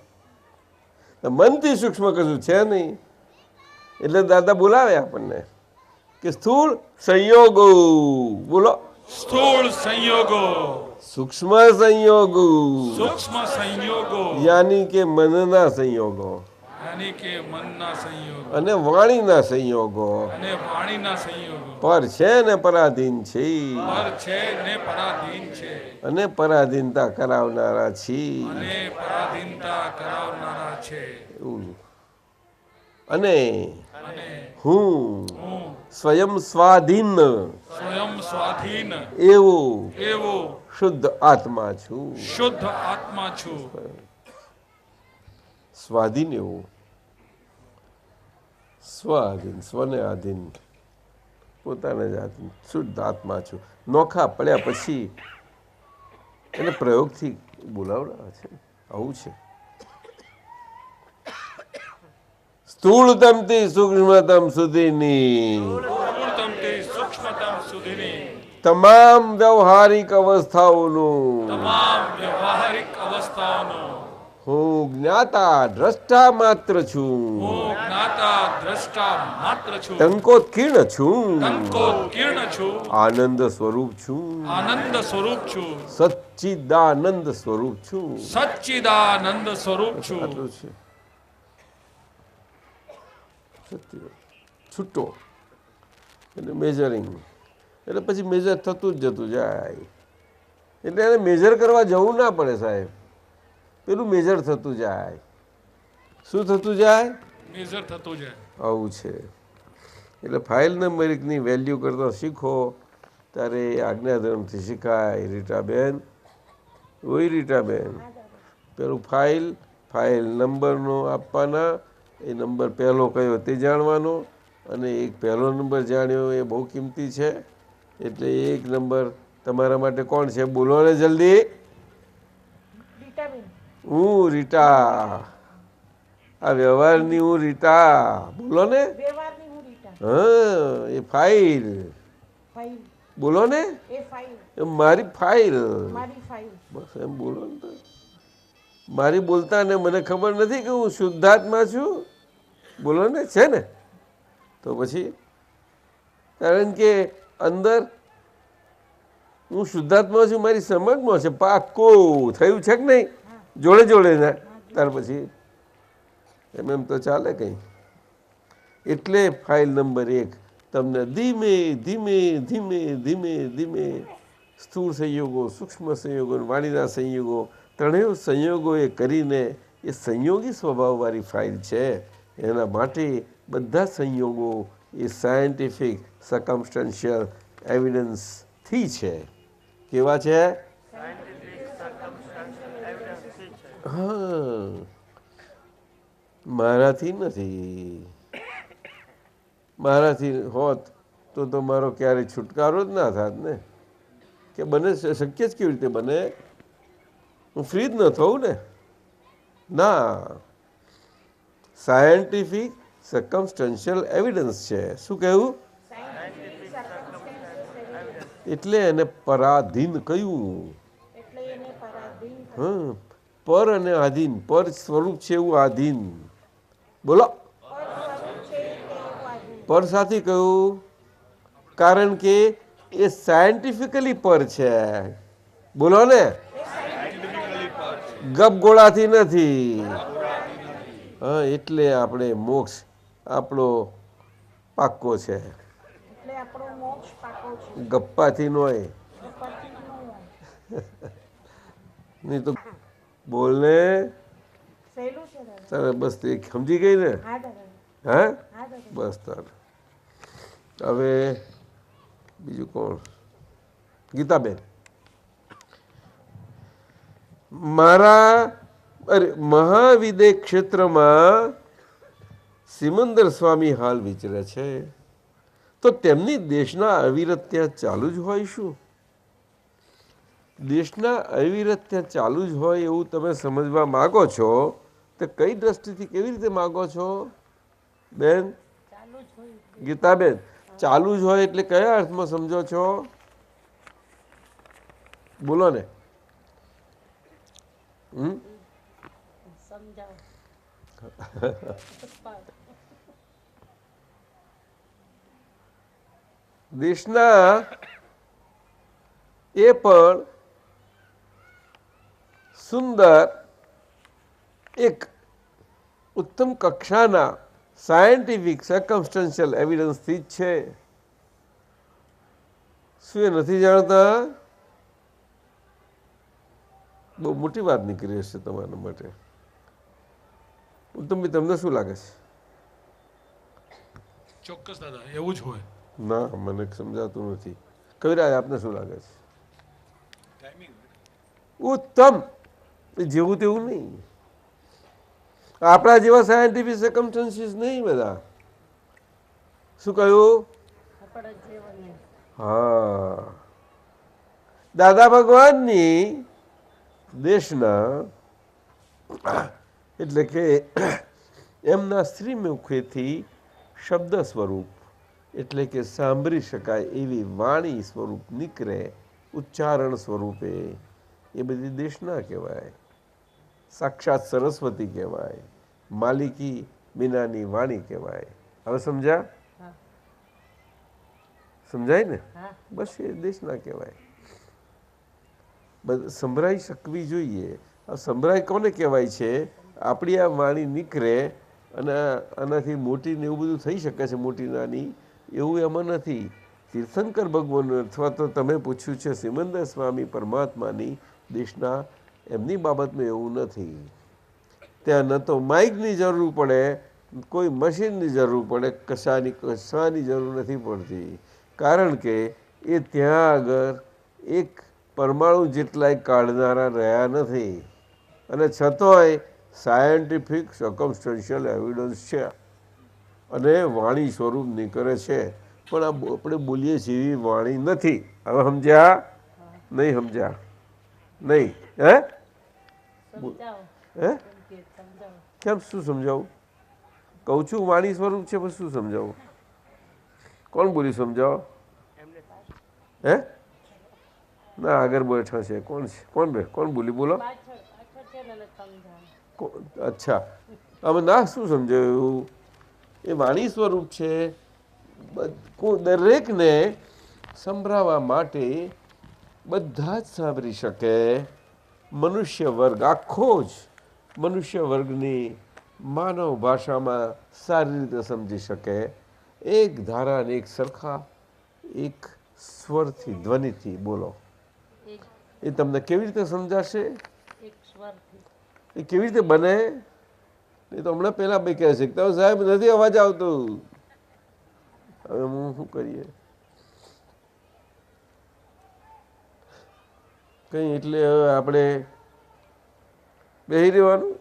મનથી સૂક્ષ્મ કશું છે નહીં. એટલે દાદા બોલાવે આપણને કે સ્થૂળ સંયોગો. બોલો, સ્થૂળ સંયોગો, સૂક્ષ્મ સંયોગો, સૂક્ષ્મ સંયોગો, યાની કે મનના સંયોગો, યાની કે મનના સંયોગો, અને વાણીના સંયોગો અને વાણીના સંયોગો પર છે ને પરાધીન છે, પર છે ને પરાધીન છે, અને પરાધીનતા કરાવનારા છીએ. અને પરાધીનતા કરાવનારા છે. એવું. અને અને હું હું સ્વયં સ્વાધીન સ્વયં સ્વાધીન એવો એવો શુદ્ધ આત્મા છું. શુદ્ધ આત્મા છું. સ્વાધીન એવું, સ્વાધીન, સ્વને આધીન, પોતાને જ આધીન શુદ્ધ આત્મા છું. નોખા પડ્યા પછી એને પ્રયોગથી બોલાવડા છે. આવું છે. સ્થૂળતમથી સૂક્ષ્મતમ સુધીની સ્થૂળતમથી સૂક્ષ્મતમ સુધીની તમામ વ્યવહારિક અવસ્થાઓનું તમામ વ્યવહારિક અવસ્થાઓનો હું જ્ઞાતા દ્રષ્ટા માત્ર છું. હું જ્ઞાતા દ્રષ્ટા માત્ર છું. ટંકોત્કીર્ણ છું. ટંકોત્કીર્ણ છું. આનંદ સ્વરૂપ છું. આનંદ સ્વરૂપ છું. સચ્ચિદાનંદ સ્વરૂપ છું. સચ્ચિદાનંદ સ્વરૂપ છું. આટલું છે. સત્ય છૂટો એટલે મેજરિંગ, એટલે પછી મેજર થતું જ જતું જાય. એટલે એને મેજર કરવા જવું ના પડે સાહેબ, પેલું મેજર થતું જાય. શું થતું જાય? मेजर थतो जाए. આવું છે. એટલે ફાઇલ નંબર એકની વેલ્યુ કરતા શીખો ત્યારે એ આજ્ઞાધર્મથી શીખાય. રીટાબેન, ઓય રીટાબેન, પેલું ફાઇલ નંબરનો આપવાના, એ નંબર પહેલો કયો તે જાણવાનો, અને એક પહેલો નંબર જાણ્યો એ બહુ કિંમતી છે. એટલે એક નંબર તમારા માટે કોણ છે? બોલો ને જલ્દી. રીટાબેન. હું રીટા, આ વ્યવહારની હું રીટા. બોલો ને. વ્યવહારની હું રીટા. હા, એ ફાઇલ. ફાઇલ. બોલો ને. એ ફાઇલ. એ મારી ફાઇલ. મારી ફાઇલ. બસ એમ બોલો ને. તો મારી બોલતા ને મને ખબર નથી કે હું શુદ્ધાત્મા છું. બોલો ને, છે ને. તો પછી કારણ કે અંદર હું શુદ્ધાત્મા છું, મારી સમજમાં છે. પાક્કું થયું છે કે નહીં? જોડે જોડે ને ત્યાર પછી એમ તો ચાલે કંઈ. એટલે ફાઇલ નંબર એક તમને ધીમે ધીમે ધીમે ધીમે ધીમે સ્થૂળ સંયોગો, સૂક્ષ્મ સંયોગો, વાણીના સંયોગો, ત્રણેય સંયોગોએ કરીને એ સંયોગી સ્વભાવવાળી ફાઇલ છે. એના માટે બધા સંયોગો એ સાયન્ટિફિક સર્કમસ્ટન્શિયલ એવિડન્સથી છે. કેવા છે? હા, મારાથી નથી. મારાથી હોત તો મારો ક્યારેય છુટકારો જ ના થાત ને. કે બને શક્ય જ કેવી રીતે બને? હું ફ્રી જ ન થઉં ને. ના, સાયન્ટિફિક સર્કમસ્ટન્શિયલ એવિડન્સ છે. શું કહેવું? એટલે એને પરાધીન કહ્યું. એટલે એને પરાધીન. હા, પર અને આધીન. પર સ્વરૂપ છે એવું આધીન. બોલો. પર સાથે કહ્યું કારણ કે એ સાયન્ટિફિકલી પર છે. બોલો ને. ગપગોળાથી નથી. હા, એટલે આપણે મોક્ષ આપણો પાક્કો છે. એટલે આપણો મોક્ષ પાકો છે. ગપ્પાથી નો હોય. નહીં તો બોલને. સહેલું છે દાદા. તારે બસ તે સમજી ગઈ ને? હા દાદા. હા, હા દાદા. બસ તારે. હવે બીજું કોણ? ગીતાબેન. મારા મહાવિદય ક્ષેત્રમાં સિમંદર સ્વામી હાલ વિચરે છે, તો તેમની દેશના અવિરત ત્યાં ચાલુ જ હોય. શું દેશના અવિરત ત્યાં ચાલુ જ હોય એવું તમે સમજવા માગો છો? તો કઈ દ્રષ્ટિથી, કેવી રીતે માગો છો બેન? ગીતાબેન, ચાલુ જ હોય એટલે કયા અર્થમાં સમજો છો? બોલો ને. દેશના એ પણ સુંદર એક ઉત્તમ કક્ષાના સાયન્ટિફિક સર્કમસ્ટન્શિયલ એવિડન્સથી જ છે. શું એ નથી જાણતા? બહુ મોટી વાત નીકળી હશે તમારા માટે. ઉત્તમભાઈ, તમને શું લાગે છે? ચોક્કસ દાદા એવું જ હોય. ના, મને સમજાતું નથી. કવિરાજ, આપને શું લાગે છે? ઉત્તમ. જેવું તેવું નહીં. આપણા જેવા સાયન્ટિફિક સર્કમસ્ટન્સીસ નહીં બધા. શું કહ્યું? હા, દાદા ભગવાનની દેશના એટલે કે એમના શ્રીમુખેથી શબ્દ સ્વરૂપ એટલે કે સાંભળી શકાય એવી વાણી સ્વરૂપ નીકળે, ઉચ્ચારણ સ્વરૂપે, એ બધી દેશના કહેવાય. સાક્ષાત સરસ્વતી કહેવાય. માલિકી વિનાની વાણી કહેવાય. હવે સમજ્યા? સમજાય ને? બસ એ દેશના કહેવાય. સંભળાઈ શકવી જોઈએ. આ સંભળાય કોને કહેવાય છે? આપણી આ વાણી નીકળે અને આનાથી મોટી ને એવું બધું થઈ શકે છે, મોટી નાની એવું એમાં નથી. તીર્થંકર ભગવાન અથવા તો તમે પૂછ્યું છે સિમંદર સ્વામી પરમાત્માની દેશના, એમની બાબતમાં એવું નથી. ત્યાં ન તો માઇકની જરૂર પડે, કોઈ મશીનની જરૂર પડે, કશાની જરૂર નથી પડતી. કારણ કે એ ત્યાં આગળ એક પરમાણુ જેટલાય કાઢનારા રહ્યા નથી. અને છતાંય સાયન્ટિફિક સર્કમસ્ટન્શિયલ એવિડન્સ છે અને વાણી સ્વરૂપ નીકળે છે. પણ આ આપણે બોલીએ છીએ એવી વાણી નથી. હવે સમજ્યા? નહીં સમજ્યા? નહીં? હે હે કેમ? શું સમજાવું? કહું છું વાણી સ્વરૂપ છે, પણ શું સમજાવું? કોણ બોલી સમજાવો? હે ના, આગળ બેઠા છે. કોણ છે? કોણ બોલી? બોલો. અચ્છા, અમે ના શું સમજાયું? એ વાણી સ્વરૂપ છે. દરેકને સંભળાવવા માટે બધા જ સાંભળી શકે. મનુષ્ય વર્ગ આખો જ મનુષ્ય વર્ગની માનવ ભાષામાં સારી રીતે સમજી શકે. એક ધારા અને એક સરખા એક સ્વરથી, ધ્વનિથી બોલો. એ તમને કેવી રીતે સમજાશે? એ કેવી રીતે બને? એ તો હમણાં પહેલા ભાઈ કહે છે કે સાહેબ નથી અવાજ આવતો. હવે હું શું કરીએ? કઈ એટલે હવે આપણે બેસી રહેવાનું?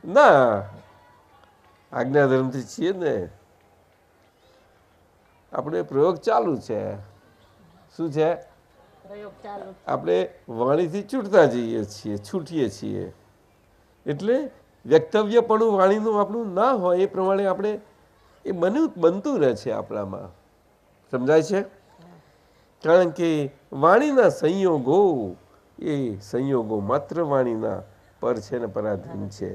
ના, આજ્ઞાધર્મથી છીએ ને. આપણે પ્રયોગ ચાલુ છે. શું છે? આપણે વાણીથી છૂટતા જઈએ છીએ, છૂટીએ છીએ. એટલે વ્યક્તવ્યપણું વાણીનું આપણું ના હોય એ પ્રમાણે આપણે એ બનતું રહે છે આપણામાં. સમજાય છે? કારણ કે વાણીના સંયોગો એ સંયોગો માત્ર વાણીના પર છે ને પરાધીન છે.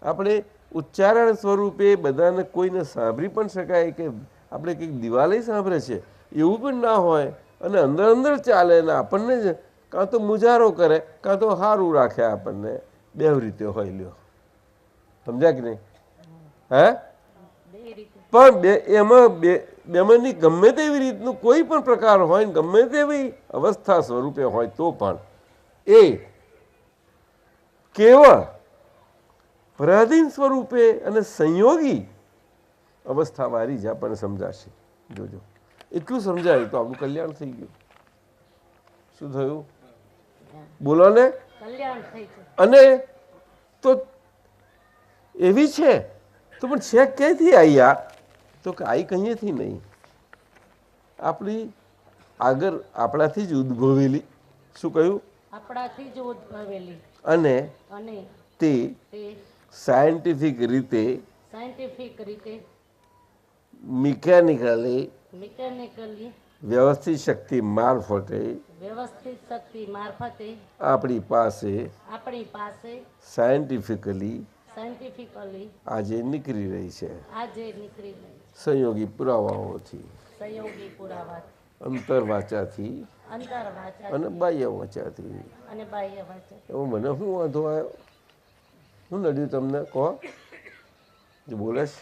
આપણે ઉચ્ચારણ સ્વરૂપે બધાને કોઈને સાંભળી પણ શકાય કે આપણે કંઈક દિવાલે સાંભળે છે એવું પણ ના હોય, અને અંદર અંદર ચાલે ને આપણને જ કાં તો મુજારો કરે કાં તો સારું રાખે આપણને. બે રીતે હોય. લ્યો, સમજ્યા કે નહીં? હે પણ બેમાંની ગમે તેવી રીતનું કોઈ પણ પ્રકાર હોય, ગમે તેવી અવસ્થા સ્વરૂપે હોય તો પણ એ કેવળ પરાધીન સ્વરૂપે અને સંયોગી અવસ્થાવાળી જ આપણને સમજાશે. જોજો, એટલું સમજાય તો આપણું કલ્યાણ થઈ ગયું. શું થયું? બોલો ને. અને તો એવી છે તો પણ છે ક્યાંથી આવી? આ તો કે આવી કહીએથી નહીં, આપણી આગળ આપણાથી જ ઉદ્ભવેલી. શું કહ્યું? આપણાથી જ ઉદ્ભવેલી અને તે સાયન્ટિફિક રીતે મિકેનિકલી વ્યવસ્થિત શક્તિ મારફતે આપણી પાસે સાયન્ટિફિકલી આજે નીકળી રહી છે. સંયોગી પુરાવાઓથી, અંતરવાચાથી અને બાહ્ય વાચાથી. એવું મને શું વાંધો આવ્યો? શું નડ્યું તમને? કહો જે બોલે છે.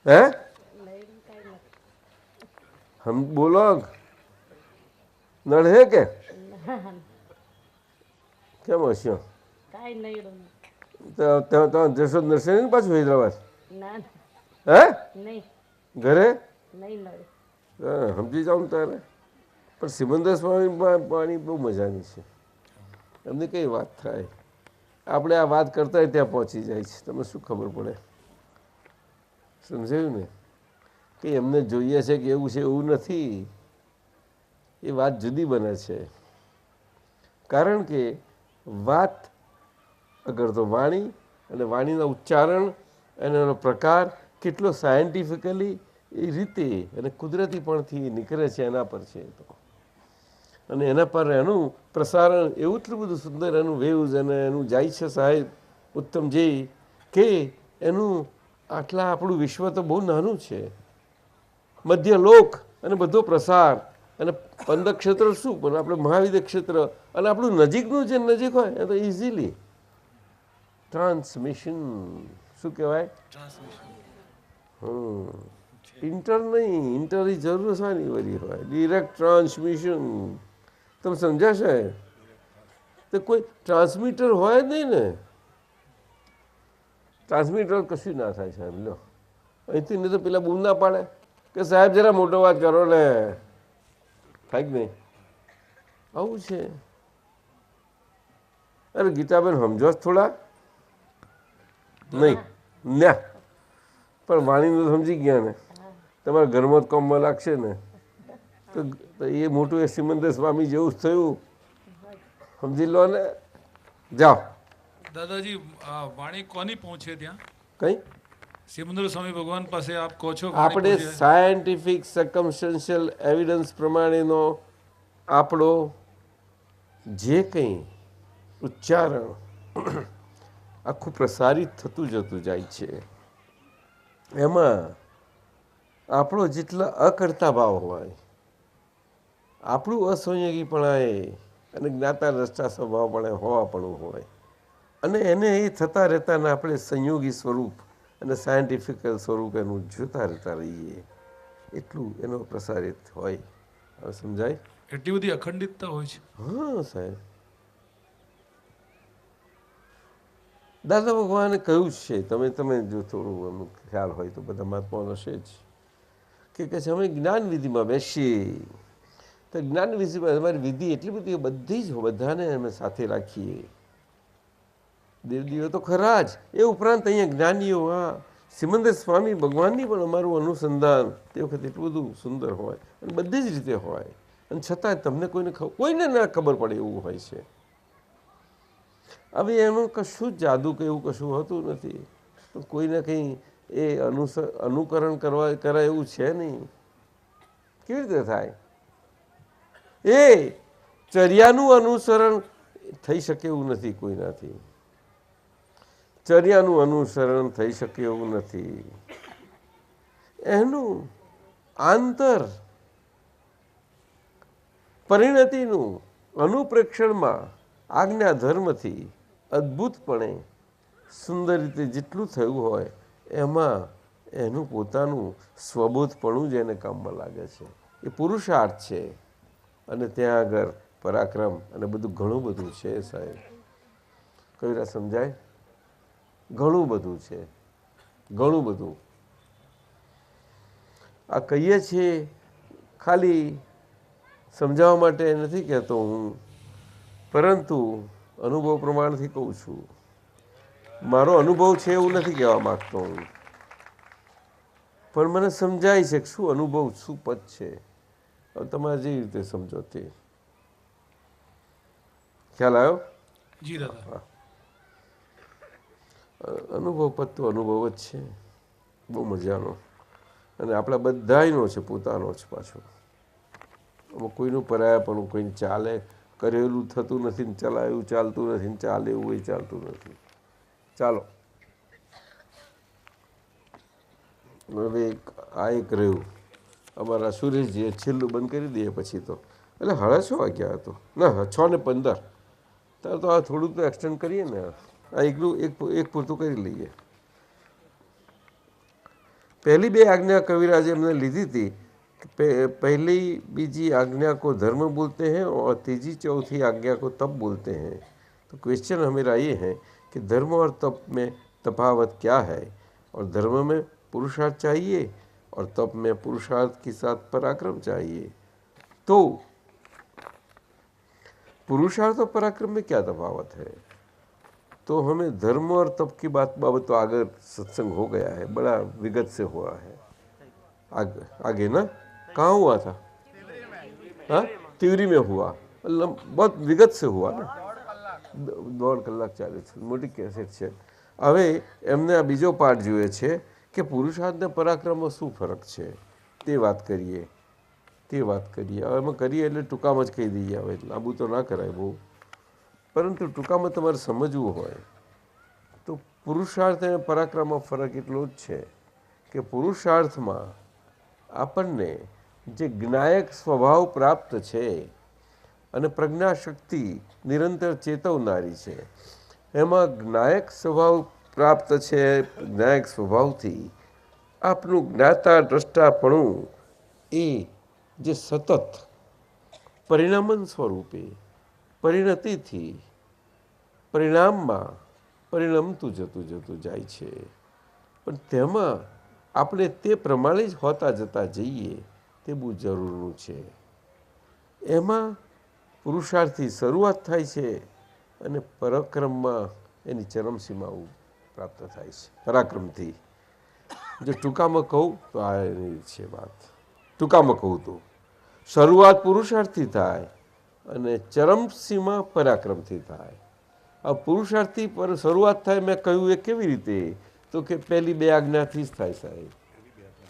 હે હમ બોલો. નડે કે કેમ હશે? જશો નડશે ને પાછું હૈદરાબાદ? હે ઘરે સમજી જાઉં તારે. પણ સિમંદર સ્વામી પાણી બહુ મજાની છે. એમને કઈ વાત થાય, આપણે આ વાત કરતા હોય ત્યાં પહોંચી જાય છે. તમને શું ખબર પડે? સમજાયું ને? કે એમને જોઈએ છે કે એવું છે એવું નથી. એ વાત જુદી બને છે. કારણ કે વાત અગર તો વાણી અને વાણીના ઉચ્ચારણ અને એનો પ્રકાર કેટલો સાયન્ટિફિકલી એ રીતે અને કુદરતીપણથી નીકળે છે એના પર છે. તો અને એના પર એનું પ્રસારણ એવું એટલું બધું સુંદર એનું વેવ્સ અને એનું જાય છે સાહેબ ઉત્તમજી, કે એનું આટલા આપણું વિશ્વ તો બહુ નાનું છે. મધ્ય લોક અને બધો પ્રસાર અને 15 ક્ષેત્ર શું પણ આપણે મહાવિદ્ય ક્ષેત્ર અને આપણું નજીકનું જે નજીક હોય એ તો ઇઝીલી ટ્રાન્સમિશન શું કહેવાય? ઇન્ટર નહીં, ઇન્ટરની જરૂર શાની વળી હોય? Direct transmission. તમે સમજાશે? તો કોઈ ટ્રાન્સમીટર હોય જ નહીં ને. ટ્રાન્સમીટર કશું ના થાય સાહેબ. લો અહીંથી નહીં તો પેલા બૂમ ના પાડે કે સાહેબ જરા મોટો વાત કરો ને, થાય કે નહીં? આવું છે. અરે ગીતાબેન સમજો થોડા નહીં ના, પણ વાણીનું સમજી ગયા ને, તમારા ઘરમાં જ કામમાં લાગશે ને, તો એ મોટું એ સિમંદર સ્વામી જેવું જ થયું. સમજી લો ને. જાઓ. દાદાજી વાણી કોની પહોંચે ત્યાં? કઈ સિમંદર સ્વામી ભગવાન પાસે આપ કહો છો આપણે સાયન્ટિફિક સર્કમસ્ટન્શિયલ એવિડન્સ પ્રમાણેનો આપણો જે કંઈ ઉચ્ચારણ આખું પ્રસારિત થતું જતું જાય છે, એમાં આપણો જેટલા અકર્તા ભાવ હોય, આપણું અસંયોગીપણાએ અને જ્ઞાતા દ્રષ્ટા સ્વભાવ પણ હોવાપણું હોય, અને એને એ થતા રહેતાને આપણે સંયોગી સ્વરૂપ અને સાયન્ટિફિકલ સ્વરૂપ એનું જોતા રહેતા રહીએ, એટલું એનો પ્રસારિત હોય. હવે સમજાય? એટલી બધી અખંડિતતા હોય છે. હા સાહેબ, દાદા ભગવાને કહ્યું છે, તમે જો થોડું અમુક ખ્યાલ હોય તો બધા મહાત્માનો હશે જ, કે છે અમે જ્ઞાન વિધિમાં બેસીએ તો જ્ઞાન વિધિમાં અમારી વિધિ એટલી બધી બધી જ બધાને અમે સાથે રાખીએ. દેવદીઓ તો ખરા જ, એ ઉપરાંત અહીંયા જ્ઞાનીઓ, હા સિમંદર સ્વામી ભગવાનની પણ અમારું અનુસંધાન તે વખતે એટલું બધું સુંદર હોય અને બધી જ રીતે હોય, અને છતાં તમને કોઈને ના ખબર પડે એવું હોય છે. હવે એનું કશું જ જાદુ કે એવું કશું હોતું નથી, પણ કોઈને કંઈ એ અનુકરણ કરાય એવું છે નહીં. કેવી રીતે થાય? એ ચર્યાનું અનુસરણ થઈ શકે એવું નથી કોઈનાથી. ચર્યાનું અનુસરણ થઈ શકે એવું નથી. એનું આંતર પરિણતિનું અનુપ્રેક્ષણમાં આજ્ઞા ધર્મથી અદ્ભુતપણે સુંદર રીતે જેટલું થયું હોય, એમાં એનું પોતાનું સ્વબોધપણું જ એને કામમાં લાગે છે. એ પુરુષાર્થ છે, અને ત્યાં આગળ પરાક્રમ અને બધું ઘણું બધું છે સાહેબ. કઈ રીતે સમજાય? ઘણું બધું છે, ઘણું બધું. આ કહીએ છીએ ખાલી સમજાવવા માટે નથી કહેતો હું, પરંતુ અનુભવ પ્રમાણથી કહું છું. મારો અનુભવ છે એવું નથી કહેવા માગતો હું, પણ મને સમજાય છે કે શું અનુભવ શું પદ છે. હવે તમારે જે રીતે સમજો તે ખ્યાલ આવ્યો? જી દાદા. અનુભવ પદ તો અનુભવ જ છે, બહુ મજાનો, અને આપણા બધાયનો છે, પોતાનો જ પાછો. કોઈનું પરાયાપણું કોઈને ચાલે કરેલું થતું નથી ને ચલાયું ચાલતું નથી ને ચાલે એવું એ ચાલતું નથી. ચાલો હવે આ એક રહ્યું અમારા સુરેશજીએ છેલ્લું બંધ કરી દઈએ પછી તો, એટલે 6:30 વાગ્યા હતો ના, 6:15. ત્યારે તો આ થોડુંક તો એક્સટેન્ડ કરીએ ને, આ એક પૂરતું કરી લઈએ. પહેલી 2 આજ્ઞા કવિરાજે એમને લીધી હતી. पहली बीजी आज्ञा को धर्म बोलते हैं और तीजी चौथी आज्ञा को तप बोलते हैं. तो क्वेश्चन हमेरा ये है कि धर्म और तप में तफावत क्या है, और धर्म में पुरुषार्थ चाहिए और तप में पुरुषार्थ के साथ पराक्रम चाहिए. तो पुरुषार्थ और पराक्रम में क्या तफावत है? तो हमें धर्म और तप की बाबत तो आगे सत्संग हो गया है, बड़ा विगत से हुआ है. आगे ना कहाँ हुआ था? हाँ, तिवरी में हुआ, बहुत विगत से हुआ ना, 1.5 કલાક ચાલે છે, મોટી કેસેટ છે. હવે એમને આ બીજો પાઠ જોઈએ છે કે પુરુષાર્થ ને પરાક્રમમાં શું ફરક છે, તે વાત કરીએ. હવે એમાં કરીએ એટલે ટૂંકામાં જ કહી દઈએ. હવે લાંબુ તો ના કરાય બહુ, પરંતુ ટૂંકામાં તમારે સમજવું હોય તો પુરુષાર્થ અને પરાક્રમમાં ફરક એટલો જ છે કે પુરુષાર્થમાં આપણને જે જ્ઞાયક સ્વભાવ પ્રાપ્ત છે અને પ્રજ્ઞાશક્તિ નિરંતર ચેતવનારી છે, એમાં જ્ઞાયક સ્વભાવ પ્રાપ્ત છે. જ્ઞાયક સ્વભાવથી આપનું જ્ઞાતા દ્રષ્ટાપણું એ જે સતત પરિણામન સ્વરૂપે પરિણતિથી પરિણામમાં પરિણમતું જતું જાય છે. પણ તેમાં આપણે તે પ્રમાણે જ હોતા જતા જઈએ તે બહુ જરૂરનું છે. એમાં પુરુષાર્થથી શરૂઆત થાય છે અને પરાક્રમમાં એની ચરમસીમા પ્રાપ્ત થાય છે. પરાક્રમથી જો ટૂંકામાં કહું તો આ એની છે વાત. ટૂંકામાં કહું તો શરૂઆત પુરુષાર્થથી થાય અને ચરમસીમા પરાક્રમથી થાય. આ પુરુષાર્થથી પર શરૂઆત થાય, મેં કહ્યું એ કેવી રીતે, તો કે પહેલી 2 આજ્ઞાથી જ થાય સાહેબ.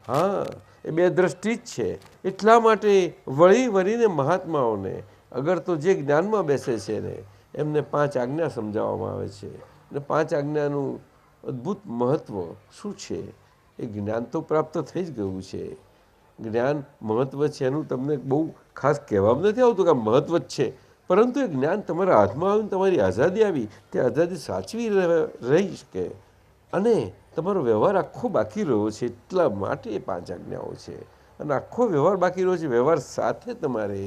હા, એ 2 દ્રષ્ટિ જ છે. એટલા માટે વળી વળીને મહાત્માઓને અગર તો જે જ્ઞાનમાં બેસે છે ને એમને 5 આજ્ઞા સમજાવવામાં આવે છે. અને 5 આજ્ઞાનું અદ્ભુત મહત્વ શું છે એ જ્ઞાન તો પ્રાપ્ત થઈ જ ગયું છે. જ્ઞાન મહત્વ છે એનું તમને બહુ ખાસ કહેવામાં નથી આવતું કે આ મહત્વ જ છે, પરંતુ એ જ્ઞાન તમારા હાથમાં આવીને તમારી આઝાદી આવી, તે આઝાદી સાચવી રહી શકે અને તમારો વ્યવહાર આખો બાકી રહ્યો છે. એટલા માટે એ 5 આજ્ઞાઓ છે અને આખો વ્યવહાર બાકી રહ્યો છે. વ્યવહાર સાથે તમારે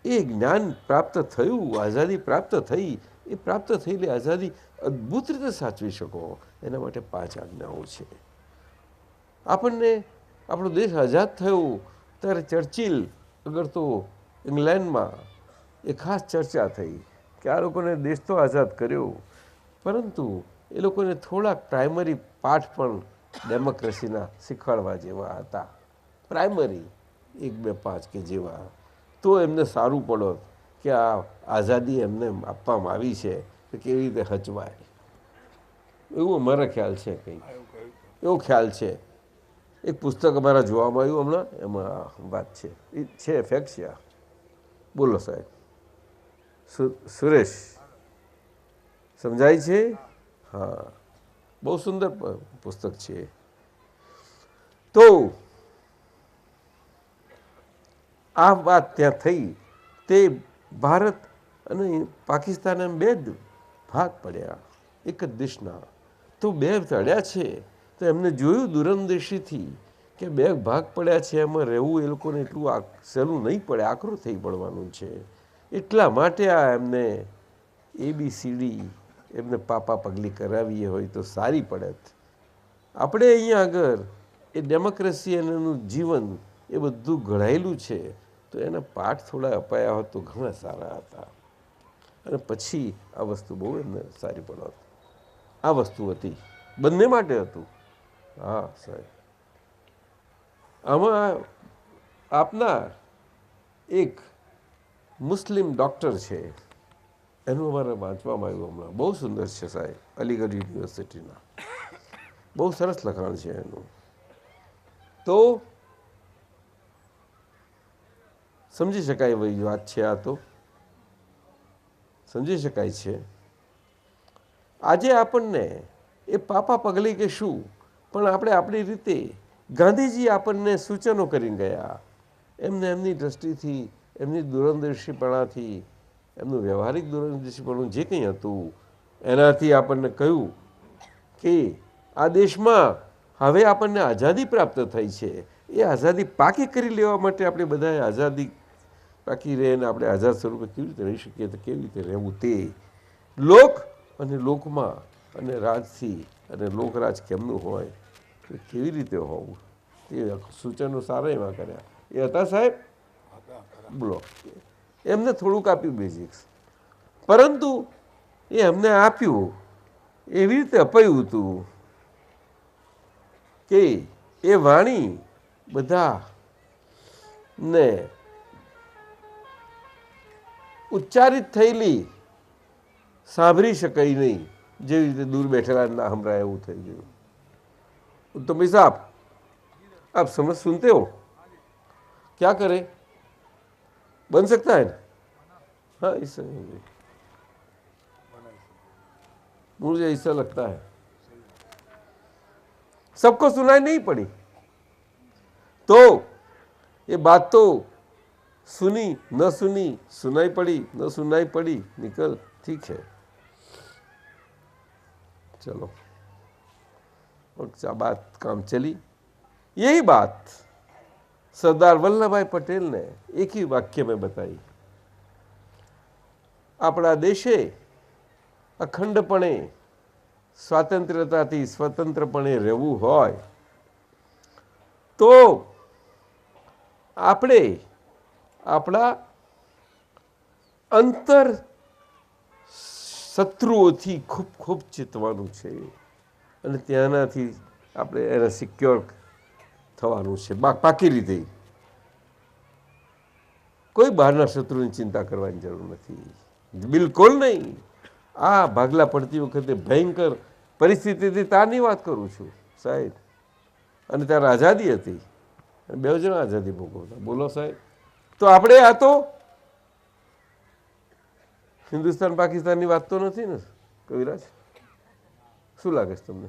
એ જ્ઞાન પ્રાપ્ત થયું, આઝાદી પ્રાપ્ત થઈ, એ પ્રાપ્ત થયેલી આઝાદી અદ્ભુત રીતે સાચવી શકો એના માટે 5 આજ્ઞાઓ છે. આપણને આપણો દેશ આઝાદ થયો ત્યારે ચર્ચિલ અગર તો ઇંગ્લેન્ડમાં એ ખાસ ચર્ચા થઈ કે આ લોકોને દેશ તો આઝાદ કર્યો, પરંતુ એ લોકોને થોડાક પ્રાઇમરી પાઠ પણ ડેમોક્રેસીના શીખવાડવા જેવા હતા. પ્રાઇમરી 1, 2, 5 કે જેવા, તો એમને સારું પડત કે આ આઝાદી એમને આપવામાં આવી છે તો કેવી રીતે હચવાય. એવું અમારા ખ્યાલ છે. કંઈક એવો ખ્યાલ છે. એક પુસ્તક અમારા જોવામાં આવ્યું હમણાં, એમાં વાત છે. એ છે ફેક્ટ છે. બોલો સાહેબ. સુરેશ સમજાય છે? હા, બહુ સુંદર પુસ્તક છે. તો આ વાત ત્યાં થઈ, તે ભારત અને પાકિસ્તાન એમ 2 ભાગ પડ્યા એક જ દેશના. તો 2 ચડ્યા છે તો એમને જોયું દૂરંદેશીથી કે 2 ભાગ પડ્યા છે, એમાં રહેવું એ લોકોને એટલું સહેલું નહીં પડે, આકરું થઈ પડવાનું છે. એટલા માટે આ એમને ABCD એમને પાપા પગલી કરાવીએ હોય તો સારી પડત. આપણે અહીંયા આગળ એ ડેમોક્રેસી અને એનું જીવન એ બધું ઘડાયેલું છે, તો એના પાઠ થોડા અપાયા હોત તો ઘણા સારા હતા અને પછી આ વસ્તુ બહુ એમને સારી પડત. આ વસ્તુ હતી, બંને માટે હતું. હા સાહેબ, આમાં આપનાર એક મુસ્લિમ ડૉક્ટર છે, એનું અમારે વાંચવામાં આવ્યું હમણાં. બહુ સુંદર છે સાહેબ, અલીગઢ યુનિવર્સિટીના. બહુ સરસ લખાણ છે એનું. તો સમજી શકાય એવી વાત છે. આ તો સમજી શકાય છે. આજે આપણને એ પાપા પગલી કે શું, પણ આપણે આપણી રીતે ગાંધીજી આપણને સૂચનો કરીને ગયા. એમને એમની દ્રષ્ટિથી, એમની દૂરંદેશીપણાથી, એમનું વ્યવહારિક દૂરંદેશીપણું જે કંઈ હતું એનાથી આપણને કહ્યું કે આ દેશમાં હવે આપણને આઝાદી પ્રાપ્ત થઈ છે. એ આઝાદી પાકી કરી લેવા માટે આપણે બધાએ આઝાદી પાકી રહે અને આપણે આઝાદ સ્વરૂપે કેવી રીતે રહી શકીએ, તો કેવી રીતે રહેવું તે લોક અને લોકમાં અને રાજથી અને લોકરાજ કેમનું હોય, તો કેવી રીતે હોવું, તે સૂચનો સારા એવા કર્યા. એ હતા સાહેબ? બોલો. એમને થોડુંક આપ્યું બેઝિક્સ, પરંતુ એ એમને આપ્યું એવી રીતે અપાયું હતું કે એ વાણી બધા ને ઉચ્ચારિત થયેલી સાંભળી શકાય નહીં, જેવી રીતે દૂર બેઠેલા ના સંભળાય એવું થઈ ગયું. तो भाई साहब आप समझ सुनते हो, क्या करें, बन सकता है ना? हाँ ऐसा मुझे ऐसा लगता है सबको सुनाई नहीं पड़ी, तो ये बात तो सुनी न सुनी, सुनाई पड़ी न सुनाई पड़ी, निकल ठीक है. चलो बात काम चली। यही बात सरदार वल्लभ भाई पटेल ने एक ही वाक्य में बताई। આપણા દેશે અખંડપણે સ્વાતંત્ર્યતાથી સ્વતંત્રપણે રહેવું હોય તો આપણે આપણા અંતર શત્રુઓથી ખૂબ ખૂબ ચેતવાનું છે અને ત્યાંનાથી આપણે એને સિક્યોર થવાનું છે પાકી રીતે। કોઈ બહારના શત્રુની ચિંતા કરવાની જરૂર નથી, બિલકુલ નહીં। આ ભાગલા પડતી વખતે ભયંકર પરિસ્થિતિથી તારની વાત કરું છું સાહેબ, અને ત્યારે આઝાદી હતી, બે જણા આઝાદી ભોગવતા, બોલો સાહેબ। તો આપણે આ તો હિન્દુસ્તાન પાકિસ્તાનની વાત તો નથી ને કવિરાજ? શું લાગે છે તમને?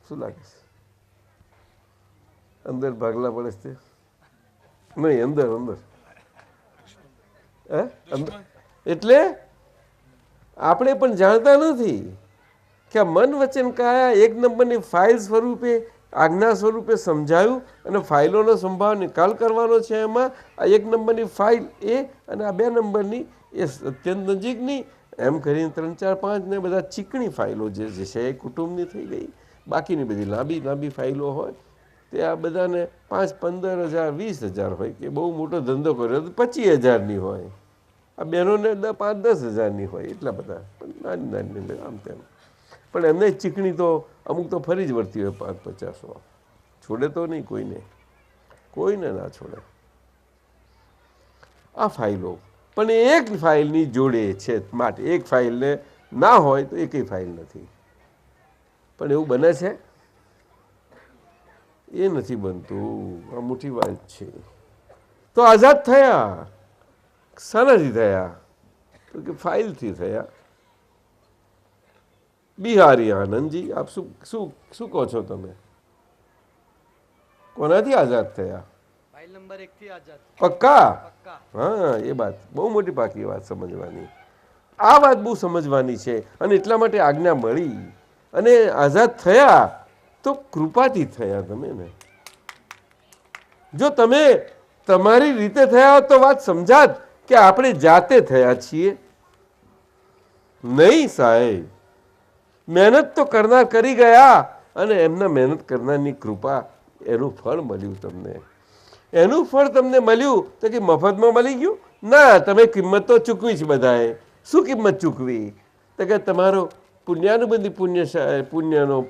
શું લાગે છે? અંદર ભાગલા પડે છે નહીં? અંદર અંદર એટલે આપણે પણ જાણતા નથી કે આ મન વચન કાયા એક નંબરની ફાઇલ સ્વરૂપે આજ્ઞા સ્વરૂપે સમજાયું અને ફાઇલોનો સંભાવ નિકાલ કરવાનો છે। એમાં આ એક નંબરની ફાઇલ એ અને આ બે નંબરની એ અત્યંત નજીકની એમ કરીને 3, 4, 5 ને બધા ચીકણી ફાઇલો જે છે એ કુટુંબની થઈ ગઈ। બાકીની બધી લાંબી લાંબી ફાઇલો હોય તે આ બધાને 5, 15,000, 20,000 હોય કે બહુ મોટો ધંધો કર્યો તો 25,000ની હોય, આ બહેનોને 5, 10,000ની હોય, એટલા બધા નાની નાની આમ તેમ। પણ એમને ચીકણી તો અમુક તો ફરી જ વર્તી હોય 5-50, છોડે તો નહીં કોઈને, કોઈને ના છોડે આ ફાઇલો। પણ એક ફાઇલની જોડે છે માટે એક ફાઇલને ના હોય તો એકેય ફાઇલ નથી। પણ એવું બને છે? એ નથી બનતું, આ મોટી વાત છે। તો આઝાદ થયા શાનાથી થયા? તો કે ફાઇલથી થયા। બિહારી આનંદજી, આપ શું શું શું કહો છો તમે? કોનાથી આઝાદ થયા? ફાઇલ નંબર 1 થી આઝાદ। પક્કા? હા, એ વાત બહુ મોટી પાકી વાત સમજવાની। આ વાત બહુ સમજવાની છે અને એટલા માટે આજ્ઞા મળી અને આઝાદ થયા તો કૃપાથી થયા તમે ને। જો તમે તમારી રીતે થયા હોત તો વાત સમજાત કે આપણે જાતે થયા છીએ। નહીં સાહેબ, મહેનત તો કરનાર કરી ગયા અને એમના મહેનત કરનારની કૃપા, એનું ફળ મળ્યું તમને। એનું ફળ તમને મળ્યું તો કે મફતમાં મળી ગયું? ના, તમે કિંમત તો ચૂકવી છે બધાએ। શું કિંમત ચૂકવી? તો કે તમારો પુણ્યાનુબંધી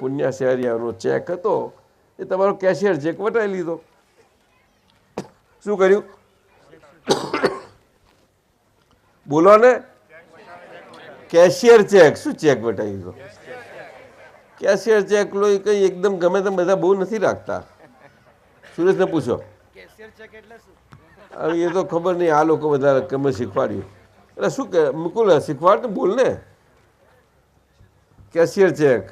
પુણ્યાશાર્યાનો ચેક હતો એ તમારો કેશિયર ચેક વટાવી લીધો। શું કર્યું? બોલો ને, કેશિયર ચેક। શું ચેક વટાવી દીધો? કેશિયર ચેક લો એ કંઈ એકદમ ગમે તેમ બધા બહુ નથી રાખતા। સુરેશને પૂછો, હવે એ તો ખબર નહીં, આ લોકો બધા તમે શીખવાડ્યું એટલે શું કે મુકુલ શીખવાડ ને, બોલ ને। કેશિયર ચેક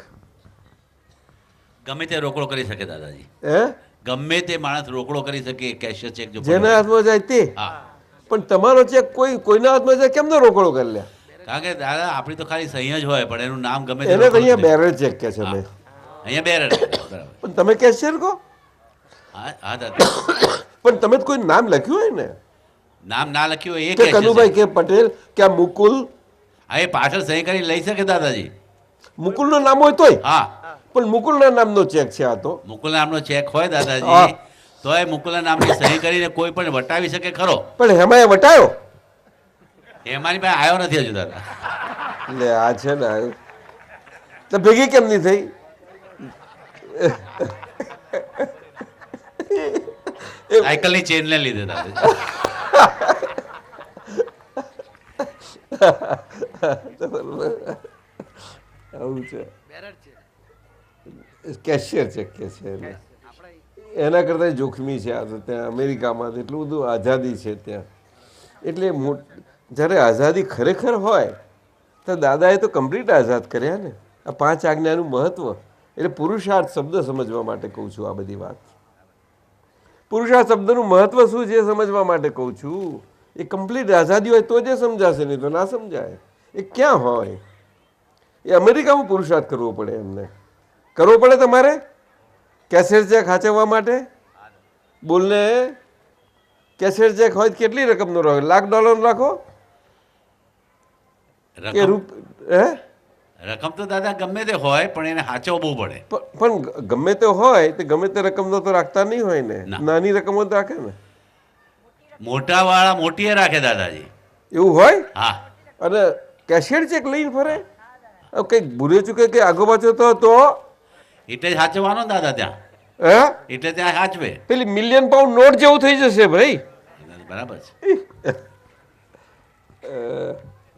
ગમે તે રોકડો કરી શકે દાદાજી, હે? ગમે તે માણસ રોકડો કરી શકે કેશિયર ચેક જો જેના હાથમાં જાય તે। હા, પણ તમારો ચેક કોઈના હાથમાં જાય કેમ ન રોકડો કરી લે? કારણ કે દાદા આપણી તો ખાલી સહી જ હોય પણ એનું નામ ગમે તે એને તો રોકડો અહીંયા કરી. બેરલ ચેક કે છે મેં, અહીંયા બેરર બરાબર। પણ તમે કેશિયર કહો, હા હા દાદા, પણ તમે તો કોઈ નામ લખ્યું હોય ને નામ ના લખ્યું હોય એ કે cashier કનુભાઈ check. કે પટેલ કે આ મુકુલ, હા, એ પાછળ સહી કરી લઈ શકે દાદાજી। મુકુલનું નામ હોય તોય, હા, પણ મુકુલના નામનો ચેક છે આ તો। મુકુલ નામનો ચેક હોય હા. દાદાજી તો એ મુકુલના નામની સહી કરીને કોઈ પણ વટાવી શકે ખરો? પણ એમાં એ વટાયો એમાંની પાસે આવ્યો નથી હજુ દાદા। લે આ છે ને તો ભેગી કેમ નહીં થઈ? સાયકલની ચેનને લીધે દાદાજી। આવું છે, કેશિયર ચેક કે છે એને। એના કરતાં જોખમી છે આ તો। ત્યાં અમેરિકામાં તો એટલું બધું આઝાદી છે ત્યાં, એટલે જ્યારે આઝાદી ખરેખર હોય તો દાદાએ તો કમ્પ્લીટ આઝાદ કર્યા ને। આ 5 આજ્ઞાનું મહત્વ એટલે પુરુષાર્થ શબ્દ સમજવા માટે કહું છું આ બધી વાત। પુરુષાર્થ શબ્દનું મહત્વ શું છે સમજવા માટે કહું છું। એ કમ્પ્લીટ આઝાદી હોય તો જ સમજાશે, નહીં તો ના સમજાય। એ ક્યાં હોય? એ અમેરિકામાં પુરુષાર્થ કરવો પડે એમને. કરવો પડે તમારે કેસેટ ચેક સાચવવા માટે? બોલને કેસેટ ચેક હોય તો કેટલી રકમનો રાખો? $1,00,000 રાખો કે રકમ હે? રકમ તો દાદા ગમે તે હોય પણ એને સાચવવું બહુ પડે. પણ ગમે તે હોય તો ગમે તે રકમનો તો રાખતા નહીં હોય ને. ના. નાની રકમો જ રાખે ને. મોટા વાળા મોટીએ રાખે દાદાજી. એવું હોય? હા, અને કેશિયર ચેક લઈને ફરે? કંઈક ભૂલે ચૂકે કે આગો પાછો તો એટલે જ સાચવવાનો ને દાદા ત્યાં. હે એટલે ત્યાં સાચવે. પેલી $1,000,000 નોટ જેવું થઈ જશે ભાઈ. બરાબર છે.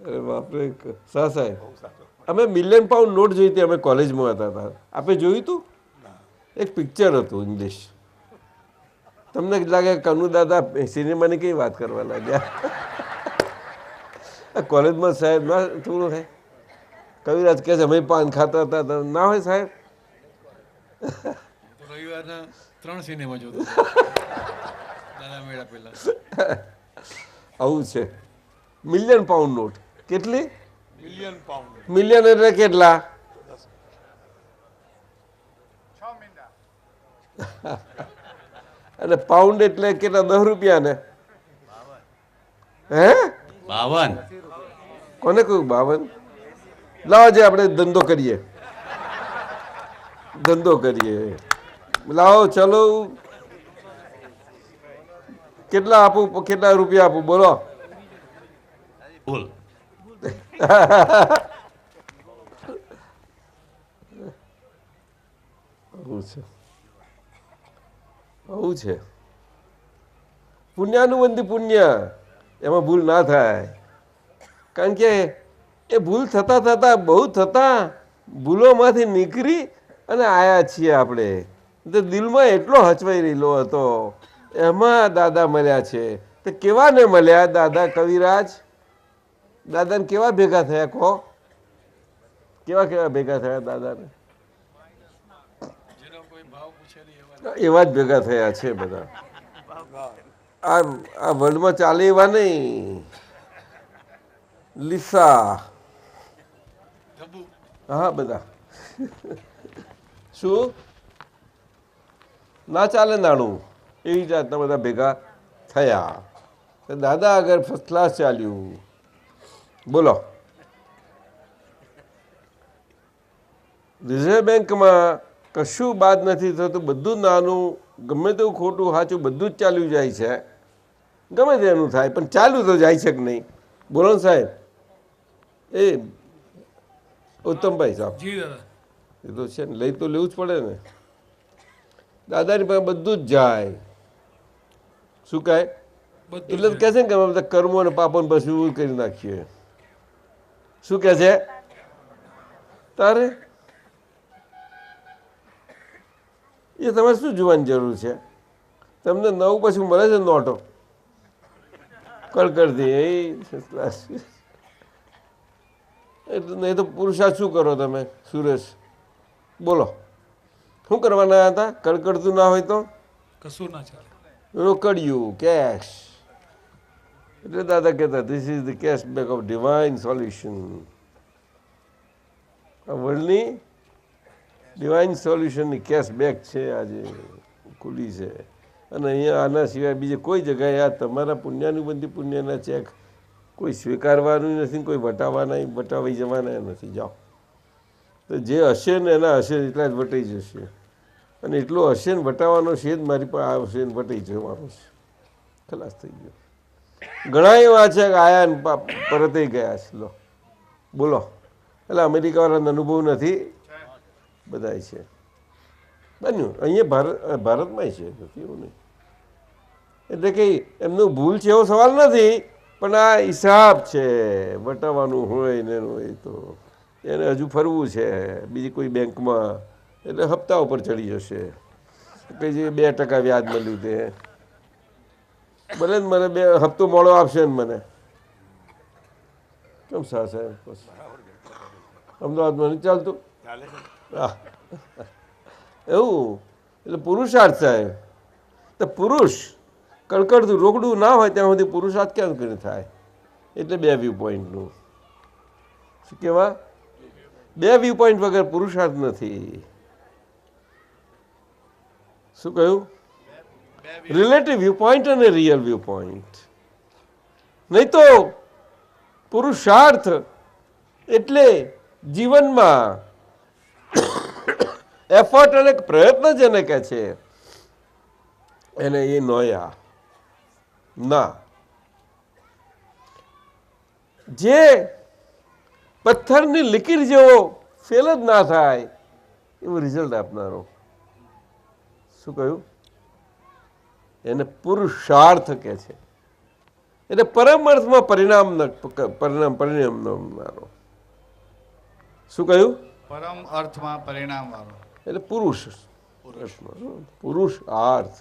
અરે બાપરે સા સાહેબ, અમે $1,000,000 નોટ જોઈ હતી. અમે કોલેજમાં હતા. આપણે જોયું હતું? એક પિક્ચર હતું ઇંગ્લિશ. તમને લાગે કનુ દાદા સિનેમાની કઈ વાત કરવા લાગ્યા? કોલેજમાં સાહેબ ના થોડું હે કવિરાજ કહે છે અમે પાન ખાતા હતા. ના હોય સાહેબ? રવિવારના 3 સિનેમા જોતો દાદા મેળા પહેલા. આવું છે. $1,000,000 નોટ કેટલી? મિલિયન એટલે કેટલા? અને પાઉન્ડ એટલે કેટલા? 10 રૂપિયા ને? હે 52. કોને કહ્યું 52? લાવો જે આપણે ધંધો કરીએ. લાવો ચલો. કેટલા આપું? કેટલા રૂપિયા આપું? બોલો. ભૂલ. આવું છે. પુણ્યાનુબંધી પુણ્ય એમાં ભૂલ ના થાય. કારણ કે એ ભૂલ થતા બહુ થતા ભૂલોમાંથી નીકળી અને આયા છીએ આપણે. તો દિલમાં એટલો હચવાઈ રહેલો હતો. એમાં દાદા મળ્યા છે. તો કેવા ને મળ્યા દાદા કવિરાજ? દાદાને કેવા ભેગા થયા કહો? કેવા ભેગા થયા દાદાને? એવા જ ભેગા થયા છે બધા. આ વર્લ્ડમાં ચાલે એવા નહીં. લીસા હા બધા શું ના ચાલે નાણું એવી જાતના બધા ભેગા થયા. દાદા આગળ ફર્સ્ટ ક્લાસ ચાલ્યું. બોલો. રિઝર્વ બેંકમાં કશું બાદ નથી થતું. બધું નાનું ગમે તેવું ખોટું સાચું બધું જ ચાલ્યું જાય છે. ગમે તેનું થાય પણ ચાલ્યું તો જાય છે કે નહીં? બોલો ને સાહેબ. એ ઉત્તમભાઈ સાહેબ જી દાદા. એ તો છે ને લઈ તો લેવું જ પડે ને. દાદાની પાસે બધું જ જાય. શું કહે? એટલે જ કહે છે ને કે અમે બધા કર્મો અને પાપો પછી કરી નાખીએ. શું કહે છે તારે? એ તમારે શું જોવાની જરૂર છે? તમને નવું પછી મળે છે નોટો કડકડતી. એટલે નહીં તો પુરુષાર્થ શું કરો તમે સુરેશ? બોલો શું કરવાના હતા? કડકડતું ના હોય તો કશું ના ચાલે. રોકડિયું કેશ. એટલે દાદા કહેતા this is the cash back of divine solution. આ વર્લ્ડની ડિવાઇન સોલ્યુશનની કેશ બેક છે આજે ખુલ્લી છે. અને અહીંયા આના સિવાય બીજે કોઈ જગ્યાએ આ તમારા પુણ્યાનુબંધી પુણ્યના ચેક કોઈ સ્વીકારવાનું નથી, કોઈ વટાવાઈ જવાના નથી. જાઓ તો જે હશે ને એના હશે એટલા જ વટાઈ જશે. અને એટલો હશે ને વટાવવાનો છે જ મારી પાસે આવશે ને વટાઈ જવાનો છે. ખલાસ થઈ ગયો. ઘણા એવા છે કે આયા ને પરતે ગયા છે. લો બોલો. એટલે અમેરિકાવાળાનો અનુભવ નથી? બધા છે બન્યું. અહીંયા ભારતમાં છે એવું નહીં. એટલે કે એમનું ભૂલ છે એવો સવાલ નથી પણ આ હિસાબ છે વટાવવાનું હોય ને એનું. એ તો એને હજુ ફરવું છે બીજી કોઈ બેંકમાં. એટલે હપ્તા ઉપર ચડી જશે. કંઈ જે 2% વ્યાજ મળ્યું તે ભલે ને મને 2 હપ્તો મોડો આપશે ને મને કેમ સાહેબ? અમદાવાદમાં નહીં ચાલતું હા એવું. એટલે પુરુષાર્થ સાહેબ. તો પુરુષ કડકડતું રોકડું ના હોય ત્યાં સુધી પુરુષાર્થ કેમ કરી થાય? એટલે 2 વ્યૂ પોઈન્ટનું શું કહેવા? બે વ્યૂ પોઈન્ટ વગર પુરુષાર્થ નથી. શું કહ્યું? રિલેટિવ વ્યૂ પોઈન્ટ અને રિયલ વ્યૂ પોઈન્ટ. નહીં તો પુરુષાર્થ એટલે જીવનમાં એફર્ટ અને પ્રયત્ન જેને કહે છે એને એ નોયા ના. જે પથ્થરની લીકીર જેવો ફેલ જ ના થાય એવો રિઝલ્ટ આપનારો. શું કહ્યું? એને પુરુષાર્થ કે છે. એટલે પરમ અર્થમાં પરિણામનારો. શું કહ્યું? પરમ અર્થમાં પરિણામ વાળો. એટલે પુરુષાર્થ.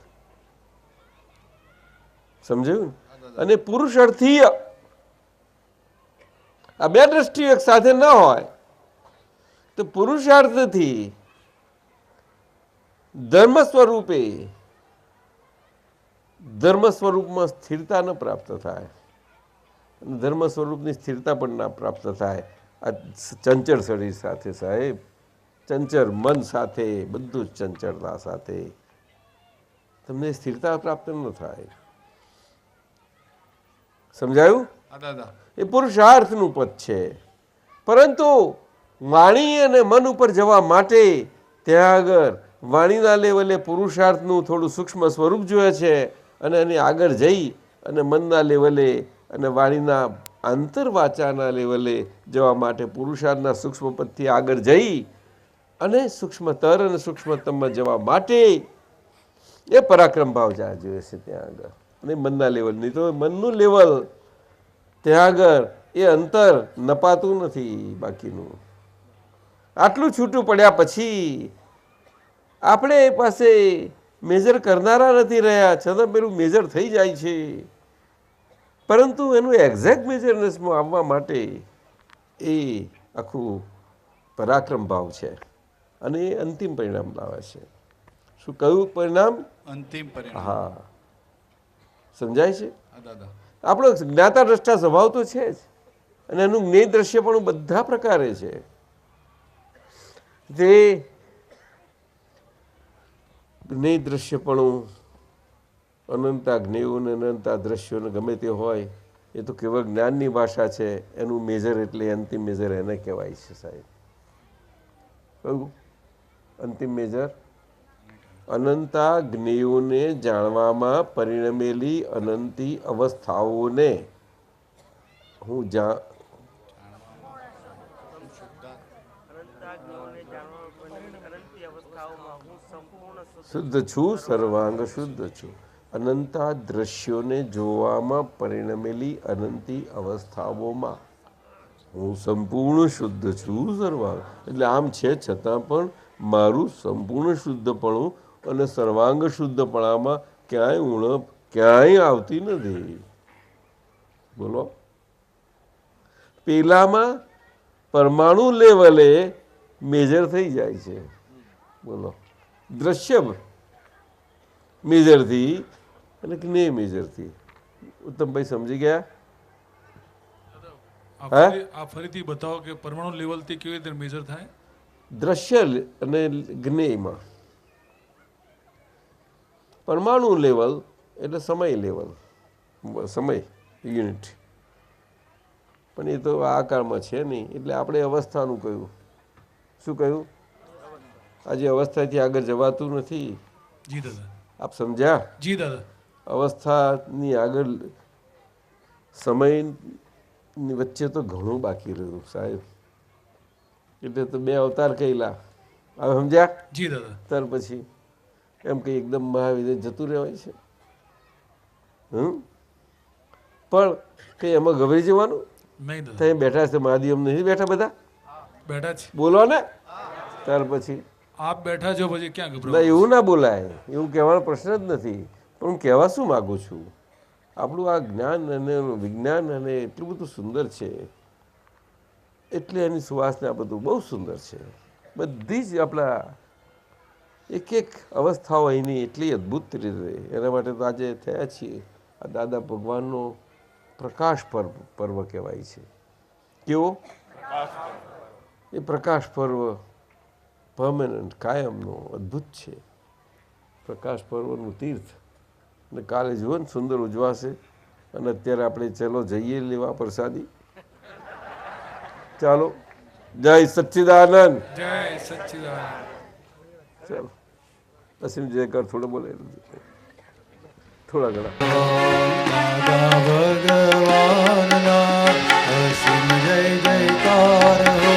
સમજાયું? અને પુરુષાર્થીય આ બે દ્રષ્ટિઓ એક સાથે ન હોય તો પુરુષાર્થથી ધર્મ સ્વરૂપમાં સ્થિરતા ન પ્રાપ્ત થાય. ધર્મ સ્વરૂપની સ્થિરતા પણ ના પ્રાપ્ત થાય. આ ચંચળ શરીર સાથે સાહેબ, ચંચળ મન સાથે, બધું જ ચંચળતા સાથે તમને સ્થિરતા પ્રાપ્ત ન થાય. સમજાયું? દાદા એ પુરુષાર્થનું પદ છે. પરંતુ વાણી અને મન ઉપર જવા માટે ત્યાં આગળ વાણીના લેવલે પુરુષાર્થનું થોડું સૂક્ષ્મ સ્વરૂપ જોઈએ છે અને એની આગળ જઈ અને મનના લેવલે અને વાણીના આંતરવાચાના લેવલે જવા માટે પુરુષાર્થના સૂક્ષ્મ પદથી આગળ જઈ અને સૂક્ષ્મતર અને સૂક્ષ્મતમમાં જવા માટે એ પરાક્રમ ભાવ જ્યાં જોઈએ છે ત્યાં આગળ. અને મનના લેવલની તો મનનું લેવલ ત્યાં આગળ એ અંતર નપાતું નથી. બાકીનું આટલું છૂટું પડ્યા પછી આપણે એ પાસે મેજર કરનારા નથી રહ્યા, છતાં પેલું મેજર થઈ જાય છે. પરંતુ એનું એક્ઝેક્ટ મેજરનેસમાં આવવા માટે એ આખું પરાક્રમ ભાવ છે અને એ અંતિમ પરિણામ લાવે છે. શું કયું પરિણામ? અંતિમ પરિણામ. હા, સમજાય છે? દાદા આપણો જ્ઞાતા દ્રષ્ટા સ્વભાવ તો છે જ અને એનું જ્ઞેય દ્રશ્ય પણ બધા પ્રકારે છે. તે જ્ઞેય દ્રશ્યપણું અનંતા જ્ઞેયોને અનંતા દ્રશ્યોને ગમે તે હોય એ તો કેવળ જ્ઞાનની ભાષા છે. એનું મેજર એટલે અંતિમ મેજર એને કહેવાય છે સાહેબ. કહ્યું? અંતિમ મેજર અનંતા જ્ઞેયોને જાણવામાં પરિણમેલી અનંતી અવસ્થાઓને હું શુદ્ધ છું, સર્વાંગ શુદ્ધ છું. અનંતા દ્રશ્યોને જોવામાં પરિણમેલી અનંતી અવસ્થાઓમાં હું સંપૂર્ણ શુદ્ધ છું, સર્વાંગ. એટલે આમ છે છતાં પણ મારું સંપૂર્ણ શુદ્ધપણું અને સર્વાંગ શુદ્ધપણામાં ક્યાંય ઉણપ ક્યાંય આવતી નથી. બોલો, પેલામાં પરમાણુ લેવલે મેજર થઈ જાય છે. બોલો, દ્રશ્ય મેજરથી અને જ્ઞેય મેજરથી. ઉત્તમભાઈ સમજી ગયા? આ ફરીથી બતાવો કે પરમાણુ લેવલથી કેવી રીતે મેજર થાય? દ્રશ્ય અને જ્ઞેયમાં પરમાણુ લેવલ એટલે સમય લેવલ, સમય યુનિટ. પણ એ તો આ કાળમાં છે નહીં એટલે આપણે અવસ્થાનું કહ્યું. શું કહ્યું? આજે અવસ્થાથી આગળ જવાતું નથી. જી દાદા. આપ સમજ્યા? જી દાદા. અવસ્થાની આગળ સમયની વચ્ચે તો ઘણું બાકી રહ્યું સાહેબ. એટલે તો બે અવતાર કહેલા. હવે સમજ્યા? જી દાદા. ત્યાર પછી એમ કે એકદમ મહાવિદ્ય જતું રહેવાય છે. પણ કઈ એમાં ગભરી જવાનું નહીં દાદા. ત્યાં બેઠા છે મહાદેવ નથી બેઠા બધા? બેઠા છે. બોલો ને. ત્યાર પછી આપ બેઠા છો પછી ક્યાં ના, ગભરાવું? એવું ના બોલાય. એવું કહેવાનો પ્રશ્ન જ નથી. પણ હું કહેવા શું માગું છું, આપણું આ જ્ઞાન અને વિજ્ઞાન અને એટલું બધું સુંદર છે એટલે એની સુવાસને આ બધું બહુ સુંદર છે. બધી જ આપણા એક એક અવસ્થાઓ એની એટલી અદ્ભુત રીતે, એના માટે તો આજે થયા છીએ. આ દાદા ભગવાનનો પ્રકાશ પર્વ કહેવાય છે. કેવો? એ પ્રકાશ પર્વ પરમેનન્ટ કાયમનો અદ્ભુત છે. પ્રકાશ પર્વનું તીર્થ અને કાલે જુઓ ને સુંદર ઉજવાશે. અને અત્યારે આપણે ચલો જઈએ લેવા પ્રસાદી. ચાલો, જય સચ્ચિદાનંદ. જય સચ્ચિદાનંદ. ચાલો, અસીમ જયકાર થોડો બોલે, થોડા ઘણા. દાદા ભગવાનના અસીમ જય જયકાર હો.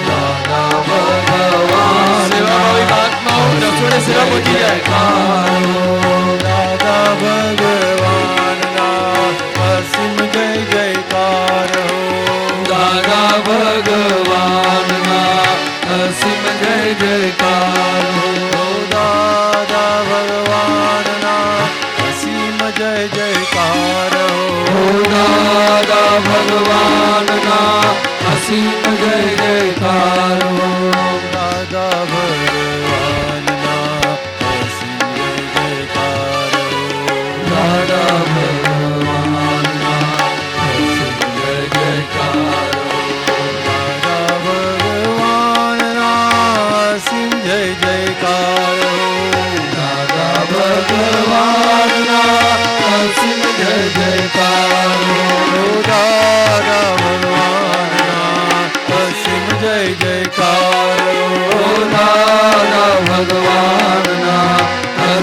દાદા ભગવાન દાદા ભગવાનના અસીમ જય જયકાર હો. દાદા ભગવાનના અસીમ જય જયકાર હો. દાદા ભગવાનના અસીમ જય જયકાર હો. દાદા ભગવાનના અસીમ જય જયકાર હો. દાદા ભગવાનના અસીમ જય જયકાર હો. દાદા ભગવાનના અસીમ જય જયકાર હો. દાદા ભગવાનના અસીમ જય જયકાર હો. દાદા ભગવાનના અસીમ જય જયકાર હો. દાદા ભગવાનના અસીમ જય જયકાર હો. દાદા ભગવાનના અસીમ જય જયકાર હો. દાદા ભગવાનના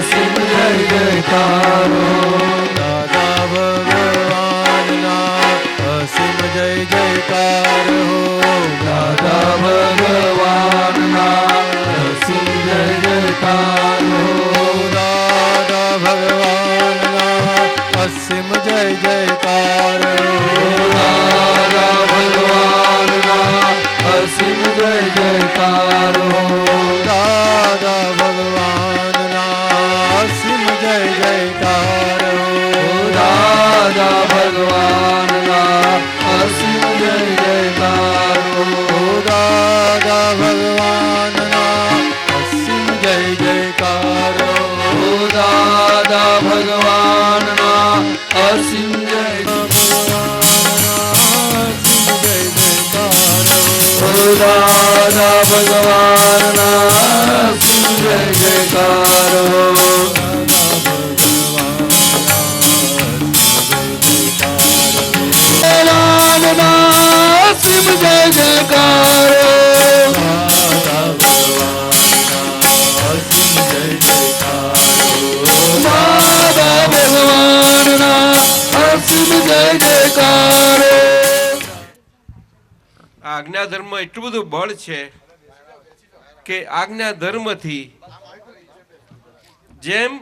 અસીમ જય જયકાર હો. દાદા ભગવાનના અસીમ જય જયકાર હો. દાદા ભગવાનના અસીમ જય જયકાર હો. દાદા ભગવાનના અસીમ જય જયકાર હો. દાદા ભગવાનના અસીમ જય જયકાર હો. દાદા ભગવાનના અસીમ જય જયકાર હો. દાદા ભગવાનના અસીમ જય જયકાર હો. દાદા ભગવાનના અસીમ જય દાદા ભગવાનના અસીમ જય જયકાર હો. ભગવાનના અસીમ જય જયકાર હો. દાદા ભગવાનના અસીમ જય જયકાર હો. આ આજ્ઞા ધર્મ એટલું બધું બળ છે કે આજ્ઞા ધર્મથી જેમ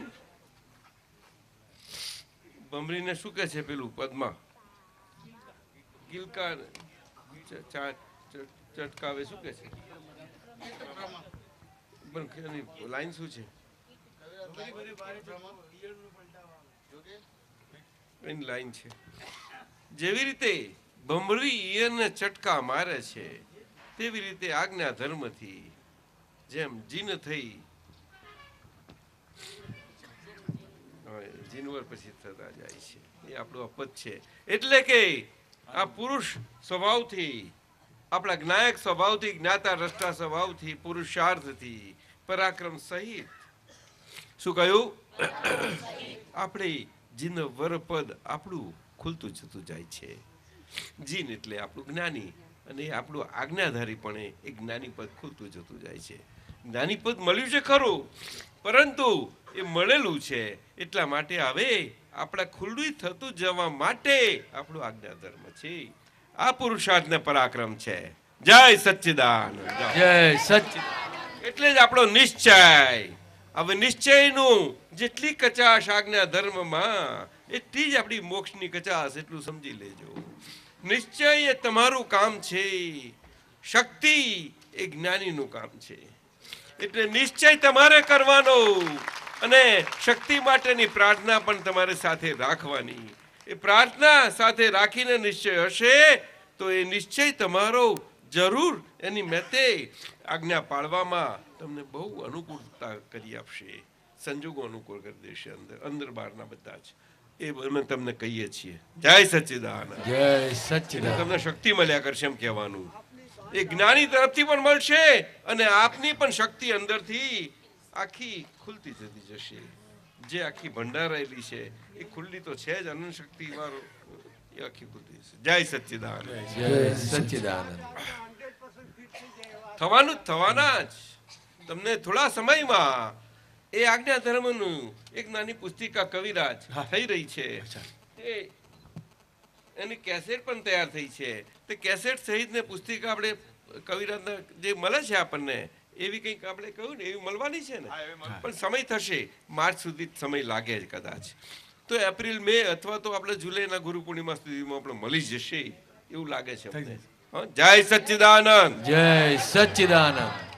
ભમરીને શું કે છે પેલું પદ્મા ગિલકા ચટકાવે શું કે છે લાઈન શું છે એની લાઈન છે જેવી રીતે ભમરી ઈયળને ચટકા મારે છે તેવી રીતે આજ્ઞા ધર્મથી જેમ જીન થઈ જીનવર પછી થતા જાય છે એ આપણું અપદ છે. એટલે કે આ પુરુષ સ્વભાવથી આપણા જ્ઞાયક સ્વભાવથી જ્ઞાતા રષ્ટા સ્વભાવથી પુરુષાર્થથી પરાક્રમ સહિત શું કહ્યું આપણે જીનવર પદ આપણું ખુલતું જતું જાય છે. જીન એટલે આપણું જ્ઞાની અને આપણું આજ્ઞાધારી પણ એ જ્ઞાની પદ ખુલતું જતું જાય છે. જ્ઞાની પદ મળ્યું છે ખરું પરંતુ એ મળેલું છે એટલા માટે હવે આપણા ખુલ્લું થતું જવા માટે આપણું આજ્ઞા ધર્મ છે. આ પુરુષાર્થ ને પરાક્રમ છે. જય સચ્ચિદાનંદ. જય સચ્ચિદાનંદ. એટલે જ આપણો નિશ્ચય. હવે નિશ્ચયનું જેટલી કચાશ આજ્ઞા ધર્મમાં એટલી જ આપણી મોક્ષની કચાશ એટલું સમજી લેજો. નિશ્ચય એ તમારું કામ છે. શક્તિ એ જ્ઞાનીનું કામ છે. એટલે નિશ્ચય તમારે કરવાનો અને શક્તિ માટેની પ્રાર્થના પણ તમારે સાથે રાખવાની. એ પ્રાર્થના સાથે રાખીને નિશ્ચય હશે તો એ નિશ્ચય તમારો જરૂર એની મેતે આજ્ઞા પાળવામાં તમને બહુ અનુકૂળતા કરી આપશે. સંજોગો અનુકૂળ કરી દેશે. અંદર બહારના બધા જ એ અમે તમને કહીએ છીએ. જય સચ્ચિદાનંદ. જય સચ્ચિદાનંદ. તમને શક્તિ મળ્યા કરશે એમ કહેવાનું. એ જ્ઞાની તરફથી પણ મળશે અને આપની પણ શક્તિ અંદરથી આખી ખુલતી જતી જશે. જે આખી ભંડારાયેલી છે એ ખુલ્લી તો છે જ, અનંત શક્તિ વાળો એ આખી ખુલતી જશે. જય સચ્ચિદાનંદ. થવાનું જ થવાના જ. તમને થોડા સમયમાં એ આજ્ઞા ધર્મનું એક નાની પુસ્તિકા કવિરાજ થઈ રહી છે. એની કેસેટ પણ તૈયાર થઈ છે. તે કેસેટ સહિતને પુસ્તિકા આપણે કવિરાજના જે મળે છે આપણને એવી કંઈક આપણે કહ્યું ને એવી મળવાની છે ને, પણ સમય થશે. માર્ચ સુધી સમય લાગે જ કદાચ. તો એપ્રિલ મે અથવા તો આપણે જુલાઈના ગુરુ પૂર્ણિમા સુધીમાં આપણે મળી જશે એવું લાગે છે. જય સચ્ચિદાનંદ. જય સચ્ચિદાનંદ.